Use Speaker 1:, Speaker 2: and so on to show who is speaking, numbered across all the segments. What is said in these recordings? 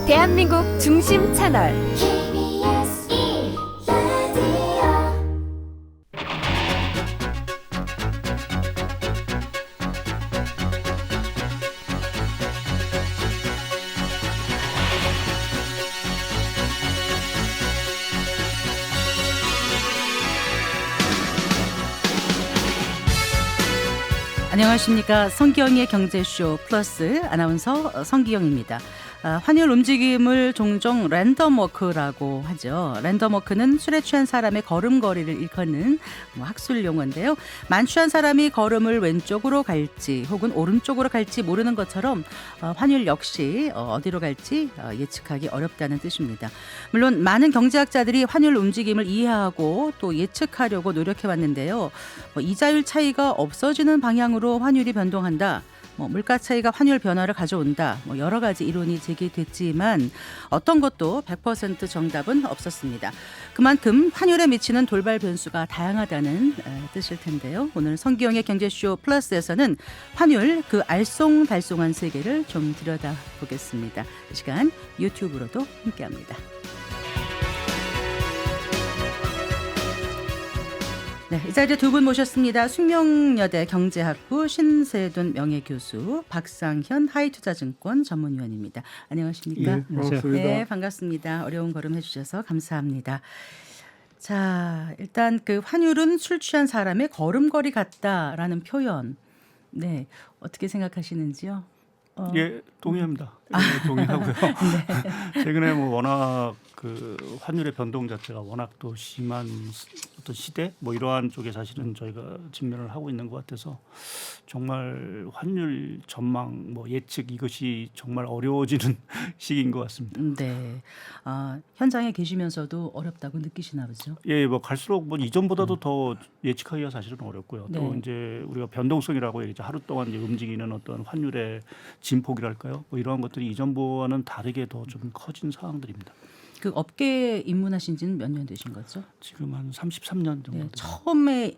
Speaker 1: 대한민국 중심 채널
Speaker 2: KBS 1라디오
Speaker 3: 안녕하십니까. 성기영의 경제쇼 플러스 아나운서 성기영입니다. 환율 움직임을 종종 랜덤워크라고 하죠. 랜덤워크는 술에 취한 사람의 걸음걸이를 일컫는 학술 용어인데요. 만취한 사람이 걸음을 왼쪽으로 갈지 혹은 오른쪽으로 갈지 모르는 것처럼 환율 역시 어디로 갈지 예측하기 어렵다는 뜻입니다. 물론 많은 경제학자들이 환율 움직임을 이해하고 또 예측하려고 노력해왔는데요. 이자율 차이가 없어지는 방향으로 환율이 변동한다. 물가 차이가 환율 변화를 가져온다. 여러 가지 이론이 제기됐지만 어떤 것도 100% 정답은 없었습니다. 그만큼 환율에 미치는 돌발 변수가 다양하다는 뜻일 텐데요. 오늘 성기영의 경제쇼 플러스에서는 환율 그 알쏭달쏭한 세계를 좀 들여다보겠습니다. 이 시간 유튜브로도 함께합니다. 네, 이 자리에 두 분 모셨습니다. 숙명여대 경제학부 신세돈 명예교수, 박상현 하이투자증권 전문위원입니다. 안녕하십니까?
Speaker 4: 네, 반갑습니다.
Speaker 3: 네, 반갑습니다. 어려운 걸음 해주셔서 감사합니다. 자, 일단 그 환율은 술 취한 사람의 걸음걸이 같다라는 표현, 네, 어떻게 생각하시는지요?
Speaker 4: 예, 동의합니다. 예, 동의하고요. 최근에 워낙 그 환율의 변동 자체가 워낙 또 심한 어떤 시대 이러한 쪽에 사실은 저희가 직면을 하고 있는 것 같아서 정말 환율 전망 예측 이것이 정말 어려워지는 시기인 것 같습니다.
Speaker 3: 네, 현장에 계시면서도 어렵다고 느끼시나 보죠?
Speaker 4: 예, 갈수록 이전보다도 더 예측하기가 사실은 어렵고요. 또
Speaker 3: 네.
Speaker 4: 이제 우리가 변동성이라고 얘기하죠. 하루 동안 이제 움직이는 어떤 환율의 진폭이랄까요? 이러한 것들이 이전보다는 다르게 더 좀 커진 상황들입니다.
Speaker 3: 그 업계에 입문하신 지는 몇 년 되신 거죠?
Speaker 4: 지금 한 33년 정도.
Speaker 3: 네, 처음에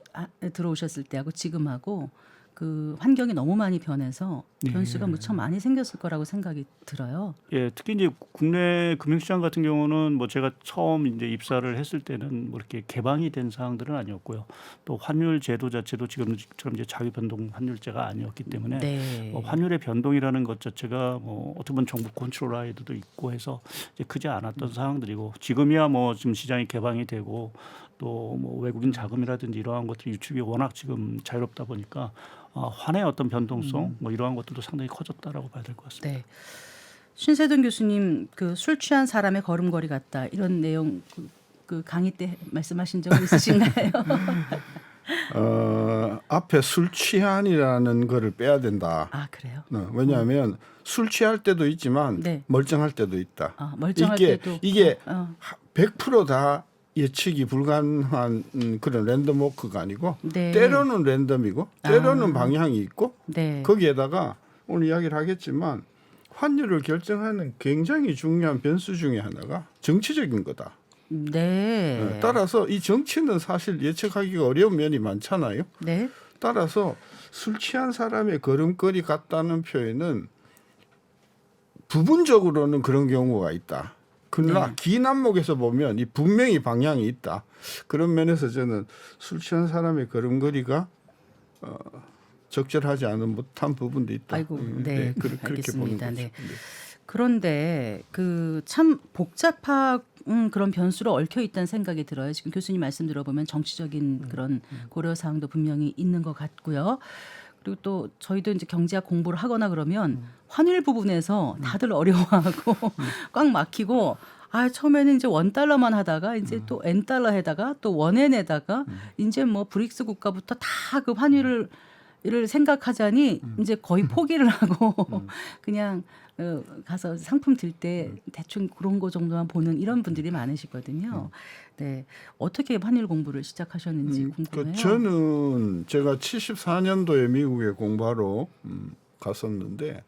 Speaker 3: 들어오셨을 때하고 지금하고 그 환경이 너무 많이 변해서 변수가 무척 많이 생겼을 거라고 생각이 들어요.
Speaker 4: 예, 특히 이제 국내 금융시장 같은 경우는 제가 처음 이제 입사를 했을 때는 이렇게 개방이 된 사항들은 아니었고요. 또 환율 제도 자체도 지금처럼 이제 자유 변동 환율제가 아니었기 때문에
Speaker 3: 네.
Speaker 4: 환율의 변동이라는 것 자체가 어떻게 보면 정부 컨트롤라이드도 있고 해서 이제 크지 않았던 상황들이고 지금이야 지금 시장이 개방이 되고 또 외국인 자금이라든지 이러한 것들이 유출이 워낙 지금 자유롭다 보니까 환의 어떤 변동성 이러한 것들도 상당히 커졌다라고 봐야 될 것 같습니다.
Speaker 3: 네. 신세돈 교수님 그 술 취한 사람의 걸음걸이 같다 이런 내용 그 강의 때 말씀하신 적 있으신가요?
Speaker 5: 앞에 술 취한이라는 거를 빼야 된다.
Speaker 3: 아 그래요?
Speaker 5: 왜냐하면 술 취할 때도 있지만
Speaker 3: 네.
Speaker 5: 멀쩡할 때도 있다.
Speaker 3: 멀쩡할 때도
Speaker 5: 이게 100%다 예측이 불가능한 그런 랜덤워크가 아니고
Speaker 3: 네.
Speaker 5: 때로는 랜덤이고 때로는 방향이 있고
Speaker 3: 네.
Speaker 5: 거기에다가 오늘 이야기를 하겠지만 환율을 결정하는 굉장히 중요한 변수 중에 하나가 정치적인 거다.
Speaker 3: 네.
Speaker 5: 따라서 이 정치는 사실 예측하기가 어려운 면이 많잖아요.
Speaker 3: 네.
Speaker 5: 따라서 술 취한 사람의 걸음걸이 같다는 표현은 부분적으로는 그런 경우가 있다. 그러나 긴 안목에서 보면 이 분명히 방향이 있다. 그런 면에서 저는 술 취한 사람의 걸음걸이가 적절하지 않은 듯한 부분도 있다.
Speaker 3: 아이고, 네,
Speaker 5: 그렇게
Speaker 3: 알겠습니다.
Speaker 5: 보는 거죠.
Speaker 3: 네. 그런데 그 참 복잡한 그런 변수로 얽혀 있다는 생각이 들어요. 지금 교수님 말씀 들어보면 정치적인 그런 고려 사항도 분명히 있는 것 같고요. 그리고 또 저희도 이제 경제학 공부를 하거나 그러면 환율 부분에서 다들 어려워하고 꽉 막히고 처음에는 이제 원달러만 하다가 이제 또 N달러에다가 또 원엔에다가 이제 브릭스 국가부터 다 그 환율을 생각하자니 이제 거의 포기를 하고 그냥 가서 상품 들 때 대충 그런 거 정도만 보는 이런 분들이 많으시거든요. 네, 어떻게 환율 공부를 시작하셨는지 궁금해요.
Speaker 5: 저는 제가 74년도에 미국에 공부하러 갔었는데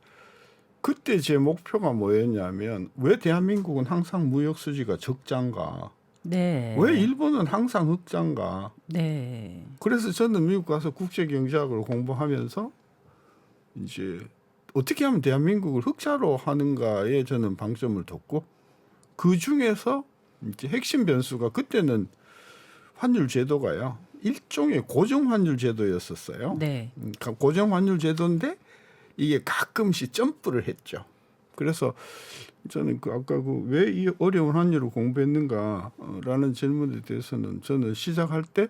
Speaker 5: 그때 제 목표가 뭐였냐면 왜 대한민국은 항상 무역 수지가 적자인가?
Speaker 3: 네.
Speaker 5: 왜 일본은 항상 흑자인가?
Speaker 3: 네.
Speaker 5: 그래서 저는 미국 가서 국제 경제학을 공부하면서 이제 어떻게 하면 대한민국을 흑자로 하는가에 저는 방점을 뒀고 그 중에서 이제 핵심 변수가 그때는 환율 제도가요. 일종의 고정 환율 제도였었어요.
Speaker 3: 네.
Speaker 5: 고정 환율 제도인데 이게 가끔씩 점프를 했죠. 그래서 저는 아까 왜 이 어려운 환율을 공부했는가라는 질문에 대해서는 저는 시작할 때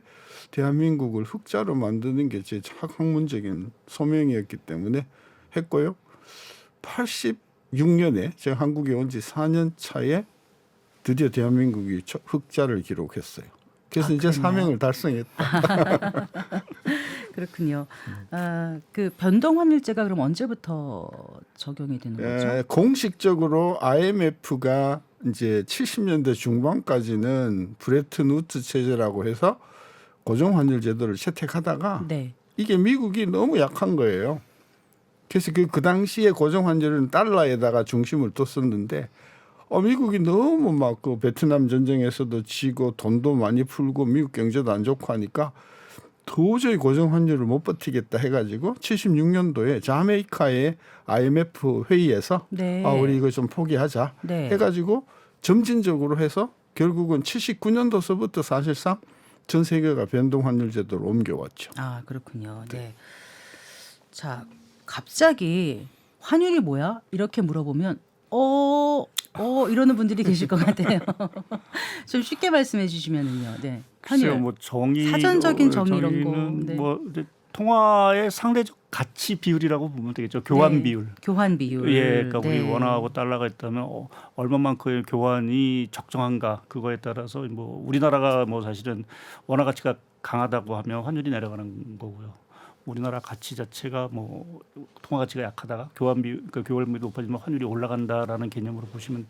Speaker 5: 대한민국을 흑자로 만드는 게 제 학문적인 소명이었기 때문에 했고요. 86년에 제가 한국에 온 지 4년 차에 드디어 대한민국이 흑자를 기록했어요. 그래서 이제
Speaker 3: 그랬나요?
Speaker 5: 사명을 달성했다.
Speaker 3: 그렇군요. 그 변동 환율제가 그럼 언제부터 적용이 되는 거죠?
Speaker 5: 공식적으로 IMF가 이제 70년대 중반까지는 브레튼 우드 체제라고 해서 고정 환율 제도를 채택하다가
Speaker 3: 네.
Speaker 5: 이게 미국이 너무 약한 거예요. 그래서 그 당시에 고정 환율은 달러에다가 중심을 뒀었는데 미국이 너무 막 그 베트남 전쟁에서도 지고 돈도 많이 풀고 미국 경제도 안 좋고 하니까 도저히 고정 환율을 못 버티겠다 해가지고 76년도에 자메이카의 IMF 회의에서
Speaker 3: 네.
Speaker 5: 우리 이거 좀 포기하자
Speaker 3: 네.
Speaker 5: 해가지고 점진적으로 해서 결국은 79년도서부터 사실상 전 세계가 변동 환율 제도로 옮겨왔죠.
Speaker 3: 아, 그렇군요. 네. 자, 갑자기 환율이 뭐야? 이렇게 물어보면 이러는 분들이 계실 것 같아요. 좀 쉽게 말씀해 주시면은요. 네.
Speaker 4: 글쎄요,
Speaker 3: 환율.
Speaker 4: 뭐 정의
Speaker 3: 사전적인 정의 이런 거.
Speaker 4: 정의는
Speaker 3: 네.
Speaker 4: 뭐 이제 통화의 상대적 가치 비율이라고 보면 되겠죠. 교환
Speaker 3: 네.
Speaker 4: 비율.
Speaker 3: 교환 비율.
Speaker 4: 예, 그러니까
Speaker 3: 네.
Speaker 4: 우리 원화하고 달러가 있다면 얼마만큼의 교환이 적정한가 그거에 따라서 뭐 우리나라가 뭐 사실은 원화 가치가 강하다고 하면 환율이 내려가는 거고요. 우리나라 가치 자체가 뭐 통화 가치가 약하다가 교환 비율, 그러니까 교환 비율이 높아지면 환율이 올라간다라는 개념으로 보시면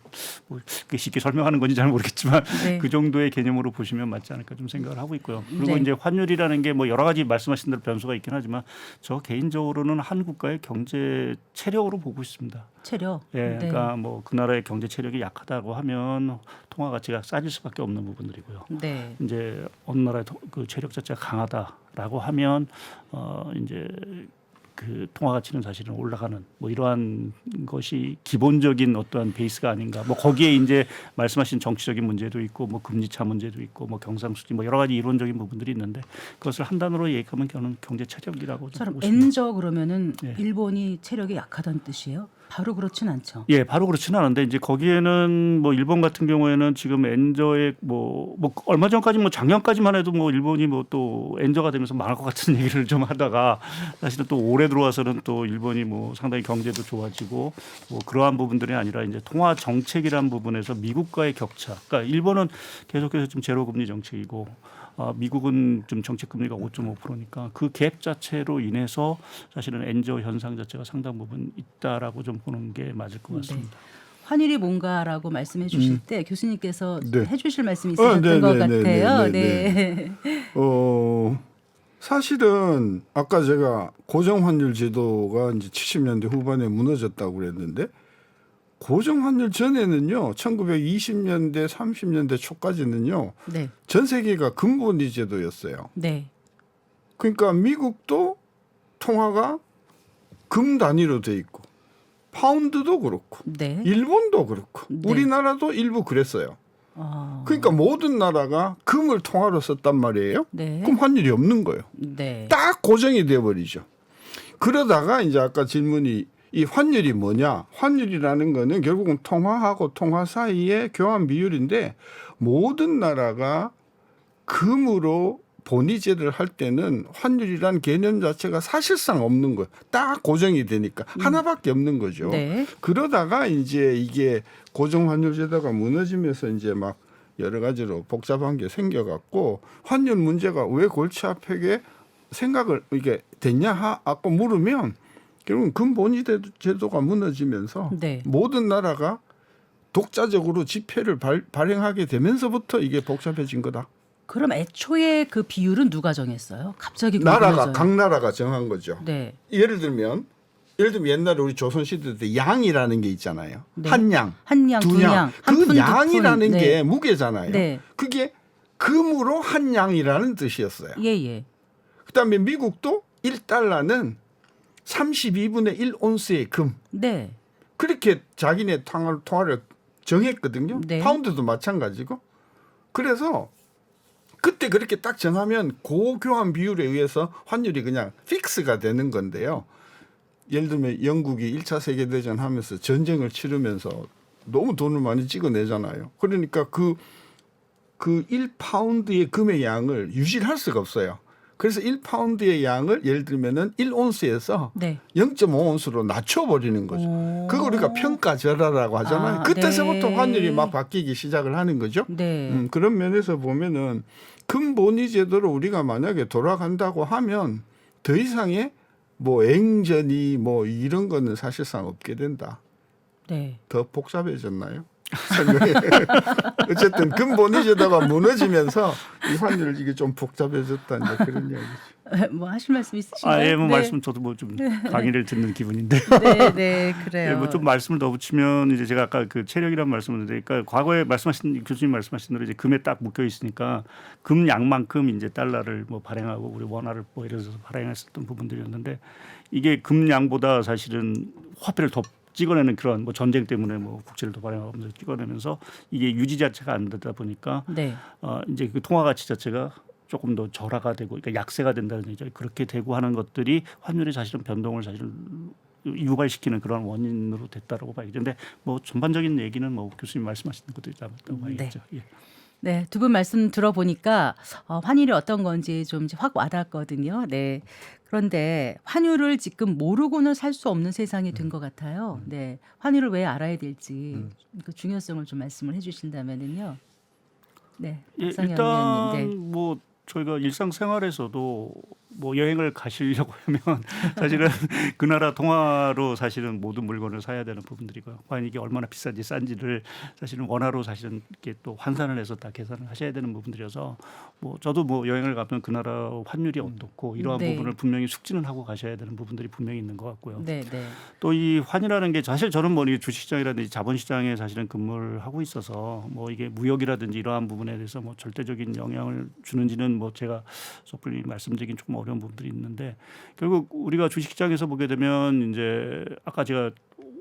Speaker 4: 뭐 그게 쉽게 설명하는 건지 잘 모르겠지만
Speaker 3: 네.
Speaker 4: 그 정도의 개념으로 보시면 맞지 않을까 좀 생각을 하고 있고요. 그리고
Speaker 3: 네.
Speaker 4: 이제 환율이라는 게 뭐 여러 가지 말씀하신 대로 변수가 있긴 하지만 저 개인적으로는 한 국가의 경제 체력으로 보고 있습니다.
Speaker 3: 체력.
Speaker 4: 예,
Speaker 3: 네.
Speaker 4: 그러니까 뭐 그 나라의 경제 체력이 약하다고 하면 통화 가치가 싸질 수밖에 없는 부분들이고요.
Speaker 3: 네.
Speaker 4: 이제 어느 나라의 그 체력 자체가 강하다라고 하면 이제 그 통화 가치는 사실은 올라가는 뭐 이러한 것이 기본적인 어떠한 베이스가 아닌가. 뭐 거기에 이제 말씀하신 정치적인 문제도 있고 뭐 금리차 문제도 있고 뭐 경상수지 뭐 여러 가지 이론적인 부분들이 있는데 그것을 한 단어로 얘기하면 저는 경제 체력이라고 좀
Speaker 3: 사람
Speaker 4: 보고 있습니다.
Speaker 3: 엔저 그러면은
Speaker 4: 예.
Speaker 3: 일본이 체력이 약하다는 뜻이에요? 바로 그렇진 않죠.
Speaker 4: 예, 바로 그렇지는 않은데 이제 거기에는 뭐 일본 같은 경우에는 지금 엔저의 뭐 얼마 전까지 뭐 작년까지만 해도 뭐 일본이 뭐 또 엔저가 되면서 망할 것 같은 얘기를 좀 하다가 사실은 또 올해 들어와서는 또 일본이 뭐 상당히 경제도 좋아지고 뭐 그러한 부분들이 아니라 이제 통화 정책이란 부분에서 미국과의 격차. 그러니까 일본은 계속해서 좀 제로 금리 정책이고 미국은 좀 정책 금리가 5.5%니까 그 갭 자체로 인해서 사실은 엔저 현상 자체가 상당 부분 있다라고 좀 보는 게 맞을 것 같습니다.
Speaker 3: 환율이 뭔가라고 말씀해 주실 때 교수님께서
Speaker 5: 네.
Speaker 3: 해 주실 말씀이 있으셨던
Speaker 5: 네,
Speaker 3: 것
Speaker 5: 네,
Speaker 3: 같아요.
Speaker 5: 네,
Speaker 3: 네.
Speaker 5: 사실은 아까 제가 고정 환율 제도가 이제 70년대 후반에 무너졌다고 그랬는데 고정 환율 전에는요. 1920년대 30년대 초까지는요.
Speaker 3: 네.
Speaker 5: 전 세계가 금본위 제도였어요.
Speaker 3: 네.
Speaker 5: 그러니까 미국도 통화가 금 단위로 돼 있고 파운드도 그렇고
Speaker 3: 네.
Speaker 5: 일본도 그렇고
Speaker 3: 네.
Speaker 5: 우리나라도 일부 그랬어요. 그러니까 모든 나라가 금을 통화로 썼단 말이에요.
Speaker 3: 네.
Speaker 5: 그럼 환율이 없는 거예요.
Speaker 3: 네.
Speaker 5: 딱 고정이 돼버리죠. 그러다가 이제 아까 질문이 이 환율이 뭐냐? 환율이라는 거는 결국은 통화하고 통화 사이의 교환 비율인데 모든 나라가 금으로 본위제를 할 때는 환율이란 개념 자체가 사실상 없는 거예요. 딱 고정이 되니까 하나밖에 없는 거죠.
Speaker 3: 네.
Speaker 5: 그러다가 이제 이게 고정 환율 제도가 무너지면서 이제 막 여러 가지로 복잡한 게 생겨갖고 환율 문제가 왜 골치 아프게 생각을 이게 됐냐 하고 물으면 결국은 금본위 제도가 무너지면서
Speaker 3: 네.
Speaker 5: 모든 나라가 독자적으로 지폐를 발행하게 되면서부터 이게 복잡해진 거다.
Speaker 3: 그럼 애초에 그 비율은 누가 정했어요? 갑자기
Speaker 5: 나라가 각 나라가 정한 거죠.
Speaker 3: 네.
Speaker 5: 예를 들면 옛날에 우리 조선 시대 때 양이라는 게 있잖아요.
Speaker 3: 네.
Speaker 5: 한 양,
Speaker 3: 한 양, 두 양, 한
Speaker 5: 그
Speaker 3: 푼, 두
Speaker 5: 양이라는
Speaker 3: 푼.
Speaker 5: 게
Speaker 3: 네.
Speaker 5: 무게잖아요.
Speaker 3: 네.
Speaker 5: 그게 금으로 한 양이라는 뜻이었어요.
Speaker 3: 예, 예.
Speaker 5: 그다음에 미국도 1달러는 32분의 1 온스의 금.
Speaker 3: 네.
Speaker 5: 그렇게 자기네 통화를 정했거든요.
Speaker 3: 네.
Speaker 5: 파운드도 마찬가지고. 그래서 그때 그렇게 딱 정하면 고교환 비율에 의해서 환율이 그냥 픽스가 되는 건데요. 예를 들면 영국이 1차 세계대전 하면서 전쟁을 치르면서 너무 돈을 많이 찍어내잖아요. 그러니까 그 1파운드의 금의 양을 유지를 할 수가 없어요. 그래서 1파운드의 양을 예를 들면은 1온스에서
Speaker 3: 네.
Speaker 5: 0.5온스로 낮춰버리는 거죠. 그거 우리가 평가절하라고 하잖아요.
Speaker 3: 아,
Speaker 5: 그때서부터
Speaker 3: 네.
Speaker 5: 환율이 막 바뀌기 시작을 하는 거죠.
Speaker 3: 네.
Speaker 5: 그런 면에서 보면은 금본위 제도로 우리가 만약에 돌아간다고 하면 더 이상의 뭐 앵전이 뭐 이런 거는 사실상 없게 된다.
Speaker 3: 네.
Speaker 5: 더 복잡해졌나요? 설명이. 어쨌든 근본위 제도가 무너지면서 이 환율 이게 좀 복잡해졌다 이제 그런 이야기죠.
Speaker 3: 뭐 하실 말씀 있으신가요?
Speaker 4: 예, 뭐
Speaker 3: 네.
Speaker 4: 말씀 저도 뭐 좀 강의를 듣는 기분인데.
Speaker 3: 네, 네, 그래요.
Speaker 4: 예, 뭐 좀 말씀을 더 붙이면 이제 제가 아까 그 체력이라는 말씀을 드렸는데, 그러니까 과거에 말씀하신 교수님 말씀하신 대로 이제 금에 딱 묶여 있으니까 금 양만큼 이제 달러를 뭐 발행하고 우리 원화를 뭐 예를 들어서 발행했었던 부분들이었는데, 이게 금 양보다 사실은 화폐를 더 찍어내는 그런 뭐 전쟁 때문에 뭐 국채를 더 발행하면서 찍어내면서 이게 유지 자체가 안 되다 보니까
Speaker 3: 네.
Speaker 4: 이제 그 통화 가치 자체가 조금 더 절하가 되고, 그러니까 약세가 된다는 얘기죠. 그렇게 되고 하는 것들이 환율의 사실은 변동을 사실은 유발시키는 그런 원인으로 됐다라고 봐야죠. 근데 뭐 전반적인 얘기는 뭐 교수님 말씀하시는 것들이 다 맞다고 봐야겠죠. 예.
Speaker 3: 네, 두 분 말씀 들어보니까 환율이 어떤 건지 좀 확 와닿았거든요. 네. 그런데 환율을 지금 모르고는 살 수 없는 세상이 된 것 같아요. 네, 환율을 왜 알아야 될지 그 중요성을 좀 말씀을 해주신다면은요. 네,
Speaker 4: 예,
Speaker 3: 박상현
Speaker 4: 일단
Speaker 3: 의원님. 네.
Speaker 4: 뭐 저희가 일상생활에서도 뭐 여행을 가시려고 하면 사실은 그 나라 통화로 사실은 모든 물건을 사야 되는 부분들이고요. 과연 이게 얼마나 비싼지 싼지를 사실은 원화로 사실은 이렇게 또 환산을 해서 다 계산을 하셔야 되는 부분들이어서 뭐 저도 뭐 여행을 가면 그 나라 환율이 어떻고 이러한
Speaker 3: 네.
Speaker 4: 부분을 분명히 숙지는 하고 가셔야 되는 부분들이 분명히 있는 것 같고요.
Speaker 3: 네, 네.
Speaker 4: 또 이 환이라는 게 사실 저는 뭐 이 주식시장이라든지 자본시장에 사실은 근무를 하고 있어서 뭐 이게 무역이라든지 이러한 부분에 대해서 뭐 절대적인 영향을 주는지는 뭐 제가 섣불리 말씀드리긴 조금 어려운 부분들이 있는데, 결국 우리가 주식시장에서 보게 되면 이제 아까 제가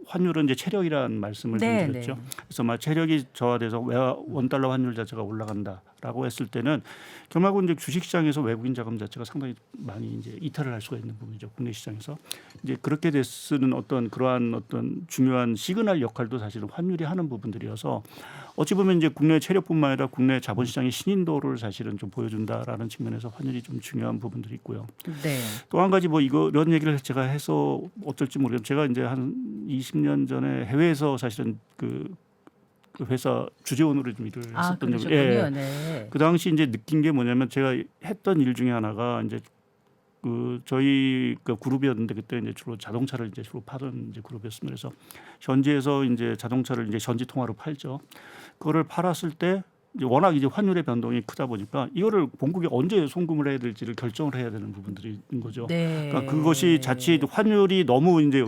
Speaker 4: 환율은 이제 체력이라는 말씀을
Speaker 3: 네,
Speaker 4: 좀 드렸죠.
Speaker 3: 네.
Speaker 4: 그래서 막 체력이 저하돼서 원달러 환율 자체가 올라간다라고 했을 때는 결국은 이제 주식시장에서 외국인 자금 자체가 상당히 많이 이제 이탈을 할 수가 있는 부분이죠. 국내 시장에서 이제 그렇게 됐으는 어떤 그러한 어떤 중요한 시그널 역할도 사실은 환율이 하는 부분들이어서 어찌 보면 이제 국내 체력뿐만 아니라 국내 자본시장의 신인도를 사실은 좀 보여준다라는 측면에서 환율이 좀 중요한 부분들이 있고요.
Speaker 3: 네.
Speaker 4: 또 한 가지 뭐 이런 얘기를 제가 해서 어쩔지 모르겠는데, 제가 이제 한 20년 전에 해외에서 사실은 그 회사 주재원으로 좀 일을
Speaker 3: 아,
Speaker 4: 했었던 적이,
Speaker 3: 그러셨군요. 네.
Speaker 4: 그 당시 이제 느낀 게 뭐냐면, 제가 했던 일 중에 하나가 이제 그 저희 그 그룹이었는데 그때 이제 주로 자동차를 이제 주로 파던 이제 그룹이었습니다. 그래서 현지에서 이제 자동차를 이제 현지 통화로 팔죠. 그거를 팔았을 때 이제 워낙 이제 환율의 변동이 크다 보니까 이거를 본국에 언제 송금을 해야 될지를 결정을 해야 되는 부분들이 있는 거죠.
Speaker 3: 네.
Speaker 4: 그러니까 그것이 자칫 환율이 너무 이제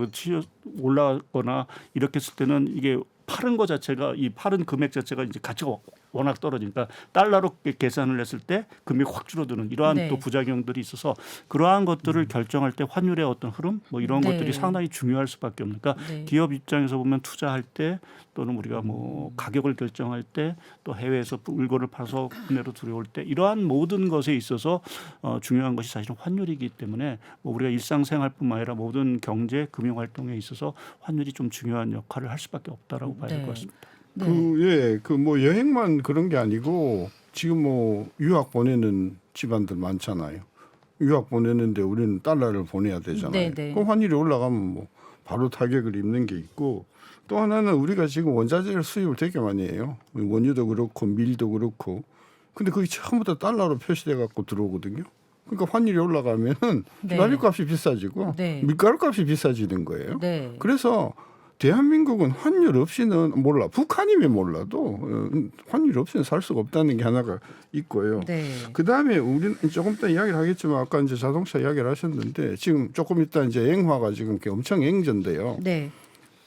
Speaker 4: 올라가거나 이렇게 했을 때는 이게 파는 거 자체가, 이 파는 금액 자체가 이제 가치가 워낙 떨어지니까 달러로 계산을 했을 때 금액이 확 줄어드는 이러한
Speaker 3: 네.
Speaker 4: 또 부작용들이 있어서, 그러한 것들을 결정할 때 환율의 어떤 흐름 뭐 이런
Speaker 3: 네.
Speaker 4: 것들이 상당히 중요할 수밖에 없는. 그러니까
Speaker 3: 네.
Speaker 4: 기업 입장에서 보면 투자할 때 또는 우리가 뭐 가격을 결정할 때 또 해외에서 물건을 팔아서 국내로 들여올 때 이러한 모든 것에 있어서 중요한 것이 사실은 환율이기 때문에 뭐 우리가 일상생활뿐만 아니라 모든 경제 금융 활동에 있어서 환율이 좀 중요한 역할을 할 수밖에 없다라고 봐야 될
Speaker 3: 네.
Speaker 4: 것 같습니다.
Speaker 3: 네.
Speaker 5: 그 뭐 여행만 그런 게 아니고 지금 뭐 유학 보내는 집안들 많잖아요. 유학 보내는데 우리는 달러를 보내야 되잖아요.
Speaker 3: 네, 네.
Speaker 5: 그럼 환율이 올라가면 뭐 바로 타격을 입는 게 있고, 또 하나는 우리가 지금 원자재를 수입을 되게 많이 해요. 원유도 그렇고 밀도 그렇고. 근데 그게 전부 다 달러로 표시돼 갖고 들어오거든요. 그러니까 환율이 올라가면은
Speaker 3: 네.
Speaker 5: 기말값이 비싸지고
Speaker 3: 네.
Speaker 5: 밀가루값이 비싸지는 거예요.
Speaker 3: 네.
Speaker 5: 그래서 대한민국은 환율 없이는 몰라. 북한이면 몰라도 환율 없이는 살 수가 없다는 게 하나가 있고요.
Speaker 3: 네.
Speaker 5: 그 다음에 우리는 조금 이따 이야기를 하겠지만 아까 이제 자동차 이야기를 하셨는데 지금 조금 이따 이제 앵화가 지금 엄청 앵전데요.
Speaker 3: 네.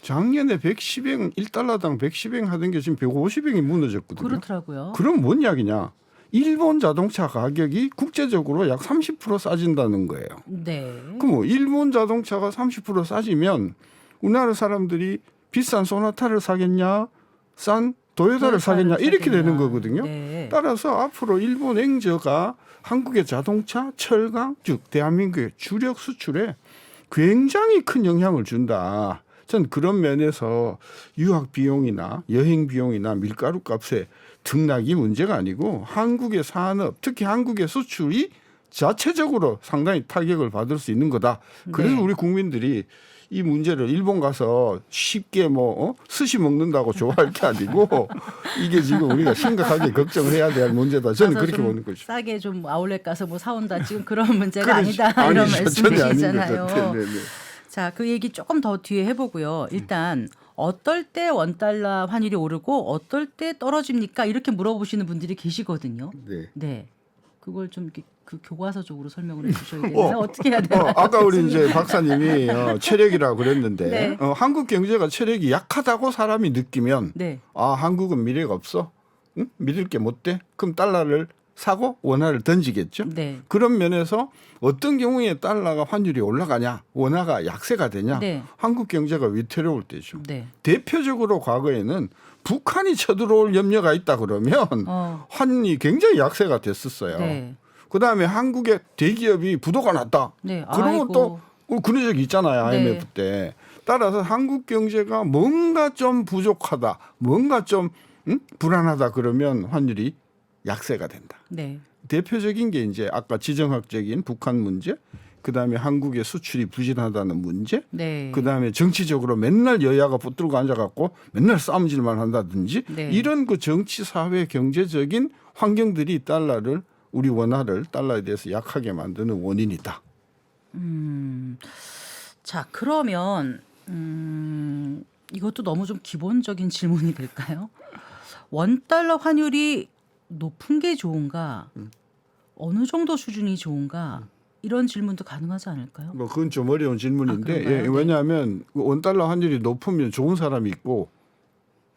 Speaker 5: 작년에 110eng 1달러당 110eng 하던 게 지금 150eng이 무너졌거든요.
Speaker 3: 그렇더라고요.
Speaker 5: 그럼 뭔 이야기냐? 일본 자동차 가격이 국제적으로 약 30% 싸진다는 거예요.
Speaker 3: 네.
Speaker 5: 그럼 뭐 일본 자동차가 30% 싸지면 우리나라 사람들이 비싼 소나타를 사겠냐, 싼 도요타를 사겠냐 이렇게 되는 거거든요.
Speaker 3: 네.
Speaker 5: 따라서 앞으로 일본 행저가 한국의 자동차, 철강, 즉 대한민국의 주력 수출에 굉장히 큰 영향을 준다. 전 그런 면에서 유학 비용이나 여행 비용이나 밀가루 값의 등락이 문제가 아니고 한국의 산업, 특히 한국의 수출이 자체적으로 상당히 타격을 받을 수 있는 거다. 그래서
Speaker 3: 네.
Speaker 5: 우리 국민들이 이 문제를 일본 가서 쉽게 스시 먹는다고 좋아할 게 아니고 이게 지금 우리가 심각하게 걱정을 해야 될 문제다. 저는
Speaker 3: 가서
Speaker 5: 그렇게
Speaker 3: 좀
Speaker 5: 보는 거죠.
Speaker 3: 싸게 좀 아울렛 가서 뭐 사온다. 지금 그런 문제가
Speaker 5: 그렇지.
Speaker 3: 아니다. 이런
Speaker 5: 아니죠. 전혀 아닌
Speaker 3: 말씀이시잖아요.
Speaker 5: 것 같아요. 네네.
Speaker 3: 자, 그 얘기 조금 더 뒤에 해보고요. 일단 어떨 때 원달러 환율이 오르고 어떨 때 떨어집니까? 이렇게 물어보시는 분들이 계시거든요.
Speaker 5: 네.
Speaker 3: 네, 그걸 좀 이렇게 그 교과서적으로 설명을 해주셔야 되나요? 어떻게 해야 되나요?
Speaker 5: 아까 우리 이제 박사님이 체력이라고 그랬는데
Speaker 3: 네.
Speaker 5: 한국 경제가 체력이 약하다고 사람이 느끼면
Speaker 3: 네,
Speaker 5: 아 한국은 미래가 없어, 응? 믿을 게 못 돼. 그럼 달러를 사고 원화를 던지겠죠.
Speaker 3: 네,
Speaker 5: 그런 면에서 어떤 경우에 달러가 환율이 올라가냐, 원화가 약세가 되냐,
Speaker 3: 네.
Speaker 5: 한국 경제가 위태로울 때죠.
Speaker 3: 네.
Speaker 5: 대표적으로 과거에는 북한이 쳐들어올 염려가 있다 그러면 환이 굉장히 약세가 됐었어요.
Speaker 3: 네.
Speaker 5: 그다음에 한국의 대기업이 부도가 났다.
Speaker 3: 네.
Speaker 5: 그러면
Speaker 3: 아이고.
Speaker 5: 또 그런 적이 있잖아요. IMF
Speaker 3: 네.
Speaker 5: 때. 따라서 한국 경제가 뭔가 좀 부족하다, 뭔가 좀 불안하다 그러면 환율이 약세가 된다.
Speaker 3: 네.
Speaker 5: 대표적인 게 이제 아까 지정학적인 북한 문제, 그다음에 한국의 수출이 부진하다는 문제,
Speaker 3: 네.
Speaker 5: 그다음에 정치적으로 맨날 여야가 붙들고 앉아갖고 맨날 싸움질만 한다든지
Speaker 3: 네.
Speaker 5: 이런 그 정치, 사회, 경제적인 환경들이 달러를 우리 원화를 달러에 대해서 약하게 만드는 원인이다.
Speaker 3: 자, 그러면 이것도 너무 좀 기본적인 질문이 될까요? 원달러 환율이 높은 게 좋은가? 어느 정도 수준이 좋은가? 이런 질문도 가능하지 않을까요?
Speaker 5: 뭐 그건 좀 어려운 질문인데
Speaker 3: 그런가요? 네.
Speaker 5: 왜냐하면 원달러 환율이 높으면 좋은 사람이 있고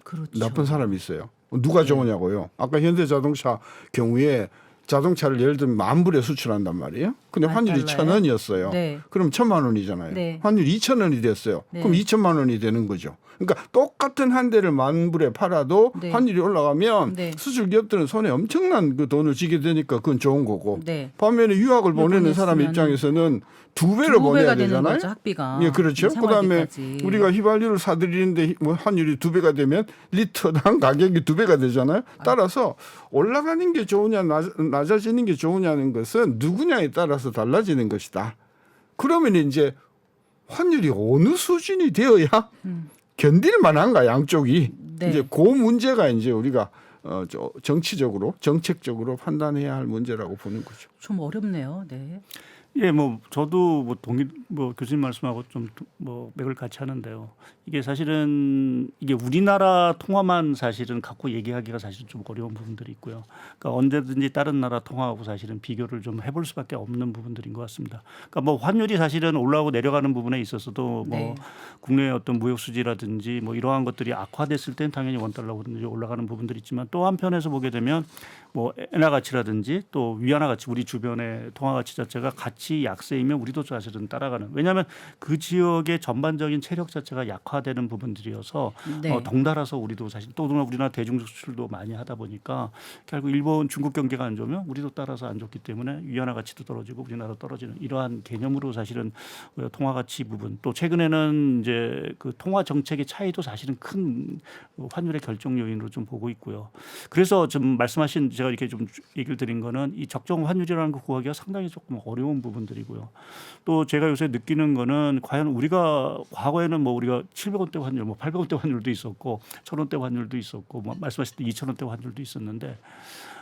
Speaker 3: 그렇죠.
Speaker 5: 나쁜 사람이 있어요. 누가 좋으냐고요. 아까 현대자동차 경우에 자동차를 예를 들면 10,000불에 수출한단 말이에요. 근데 환율이 1,000원이었어요.
Speaker 3: 네.
Speaker 5: 그럼 1,000만 원이잖아요.
Speaker 3: 네.
Speaker 5: 환율이 2,000원이 됐어요.
Speaker 3: 네.
Speaker 5: 그럼 2,000만 원이 되는 거죠. 그러니까 똑같은 한 대를 10,000불에 팔아도
Speaker 3: 네.
Speaker 5: 환율이 올라가면
Speaker 3: 네.
Speaker 5: 수출 기업들은 손에 엄청난 그 돈을 쥐게 되니까 그건 좋은 거고.
Speaker 3: 네.
Speaker 5: 반면에 유학을 보내는 사람
Speaker 3: 보냈으면은
Speaker 5: 입장에서는 2배로
Speaker 3: 두
Speaker 5: 보내야
Speaker 3: 배가 되는
Speaker 5: 되잖아요.
Speaker 3: 거죠, 학비가.
Speaker 5: 예, 그렇죠. 그다음에
Speaker 3: 생활비까지.
Speaker 5: 우리가 휘발유를 사들이는데 뭐 환율이 2배가 되면 리터당 가격이 2배가 되잖아요. 따라서 올라가는 게 좋으냐 낮아지는 게 좋으냐는 것은 누구냐에 따라서 달라지는 것이다. 그러면 이제 환율이 어느 수준이 되어야 견딜 만한가 양쪽이
Speaker 3: 네.
Speaker 5: 이제 그 문제가 이제 우리가 정치적으로 정책적으로 판단해야 할 문제라고 보는 거죠.
Speaker 3: 좀 어렵네요. 네.
Speaker 4: 예, 뭐 저도 뭐 교수님 말씀하고 좀 뭐 맥을 같이 하는데요. 이게 사실은 이게 우리나라 통화만 사실은 갖고 얘기하기가 사실 좀 어려운 부분들이 있고요. 그러니까 언제든지 다른 나라 통화하고 사실은 비교를 좀 해볼 수밖에 없는 부분들인 것 같습니다. 그러니까 뭐 환율이 사실은 올라오고 내려가는 부분에 있어서도 뭐
Speaker 3: 네.
Speaker 4: 국내 어떤 무역 수지라든지 뭐 이러한 것들이 악화됐을 땐 당연히 원달러라든지 올라가는 부분들이 있지만 또 한편에서 보게 되면 뭐 엔화 가치라든지 또 위안화 가치 우리 주변의 통화 가치 자체가 같이 약세이면 우리도 사실은 따라가는. 왜냐하면 그 지역의 전반적인 체력 자체가 약화되는 부분들이어서
Speaker 3: 네.
Speaker 4: 덩달아서 우리도 사실 또 우리나라 대중 수출도 많이 하다 보니까 결국 일본, 중국 경기가 안 좋으면 우리도 따라서 안 좋기 때문에 위안화 가치도 떨어지고 우리나라 떨어지는 이러한 개념으로 사실은 통화 가치 부분 또 최근에는 이제 그 통화 정책의 차이도 사실은 큰 환율의 결정 요인으로 좀 보고 있고요. 그래서 좀 말씀하신 제가 이렇게 좀 얘기를 드린 거는 이 적정 환율이라는 거 구하기가 상당히 조금 어려운 부분들이고요. 또 제가 요새 느끼는 거는 과연 우리가 과거에는 뭐 우리가 700원대 환율, 뭐 800원대 환율도 있었고 1,000원대 환율도 있었고 뭐 말씀하신 때 2,000원대 환율도 있었는데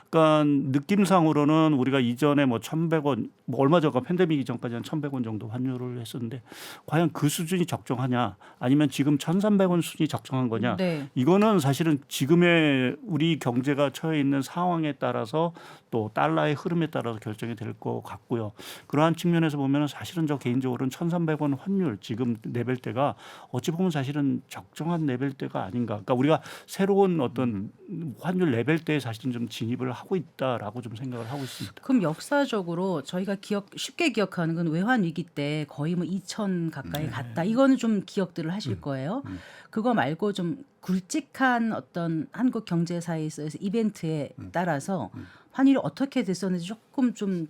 Speaker 4: 그러니까 느낌상으로는 우리가 이전에 뭐 1,100원, 뭐 얼마 전까 팬데믹 이전까지는 1,100원 정도 환율을 했었는데 과연 그 수준이 적정하냐 아니면 지금 1,300원 수준이 적정한 거냐
Speaker 3: 네.
Speaker 4: 이거는 사실은 지금의 우리 경제가 처해 있는 상황에 따라서 또 달러의 흐름에 따라서 결정이 될 것 같고요. 그러한 측면에서 보면 사실은 저 개인적으로는 1,300원 환율 지금 레벨대가 어찌 보면 사실은 적정한 레벨대가 아닌가. 그러니까 우리가 새로운 어떤 환율 레벨대에 사실은 좀 진입을 하고 있다라고 좀 생각을 하고 있습니다.
Speaker 3: 그럼 역사적으로 저희가 쉽게 기억하는 건 외환 위기 때 거의 뭐 2천 가까이 갔다. 이거는 좀 기억들을 하실 거예요. 그거 말고 좀 굵직한 어떤 한국 경제사에 있어서 이벤트에 따라서 환율이 어떻게 됐었는지 조금 좀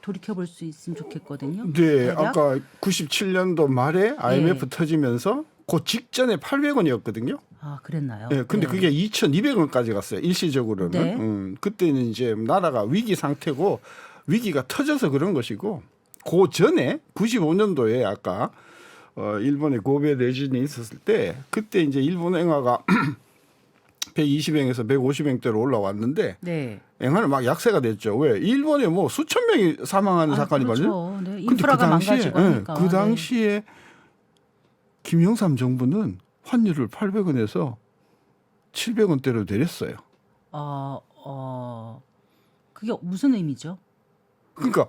Speaker 3: 돌이켜 볼 수 있으면 좋겠거든요.
Speaker 5: 네,
Speaker 3: 대략?
Speaker 5: 아까 97년도 말에 IMF 터지면서 그 직전에 800원이었거든요.
Speaker 3: 아, 그랬나요?
Speaker 5: 네, 근데
Speaker 3: 네.
Speaker 5: 그게 2,200원까지 갔어요. 일시적으로는.
Speaker 3: 네.
Speaker 5: 그때는 이제 나라가 위기 상태고 위기가 터져서 그런 것이고 그 전에 95년도에 아까 일본의 고베 내진이 있었을 때 그때 이제 일본 엔화가 120엔에서 150엔대로 올라왔는데
Speaker 3: 네.
Speaker 5: 엔화는 막 약세가 됐죠. 왜? 일본에 뭐 수천 명이 사망하는 사건이
Speaker 3: 그렇죠.
Speaker 5: 벌어요.
Speaker 3: 네.
Speaker 5: 근데
Speaker 3: 인프라가 망가지고 하니까.
Speaker 5: 그 당시에 김영삼 정부는 환율을 800원에서 700원대로 내렸어요.
Speaker 3: 그게 무슨 의미죠?
Speaker 5: 그러니까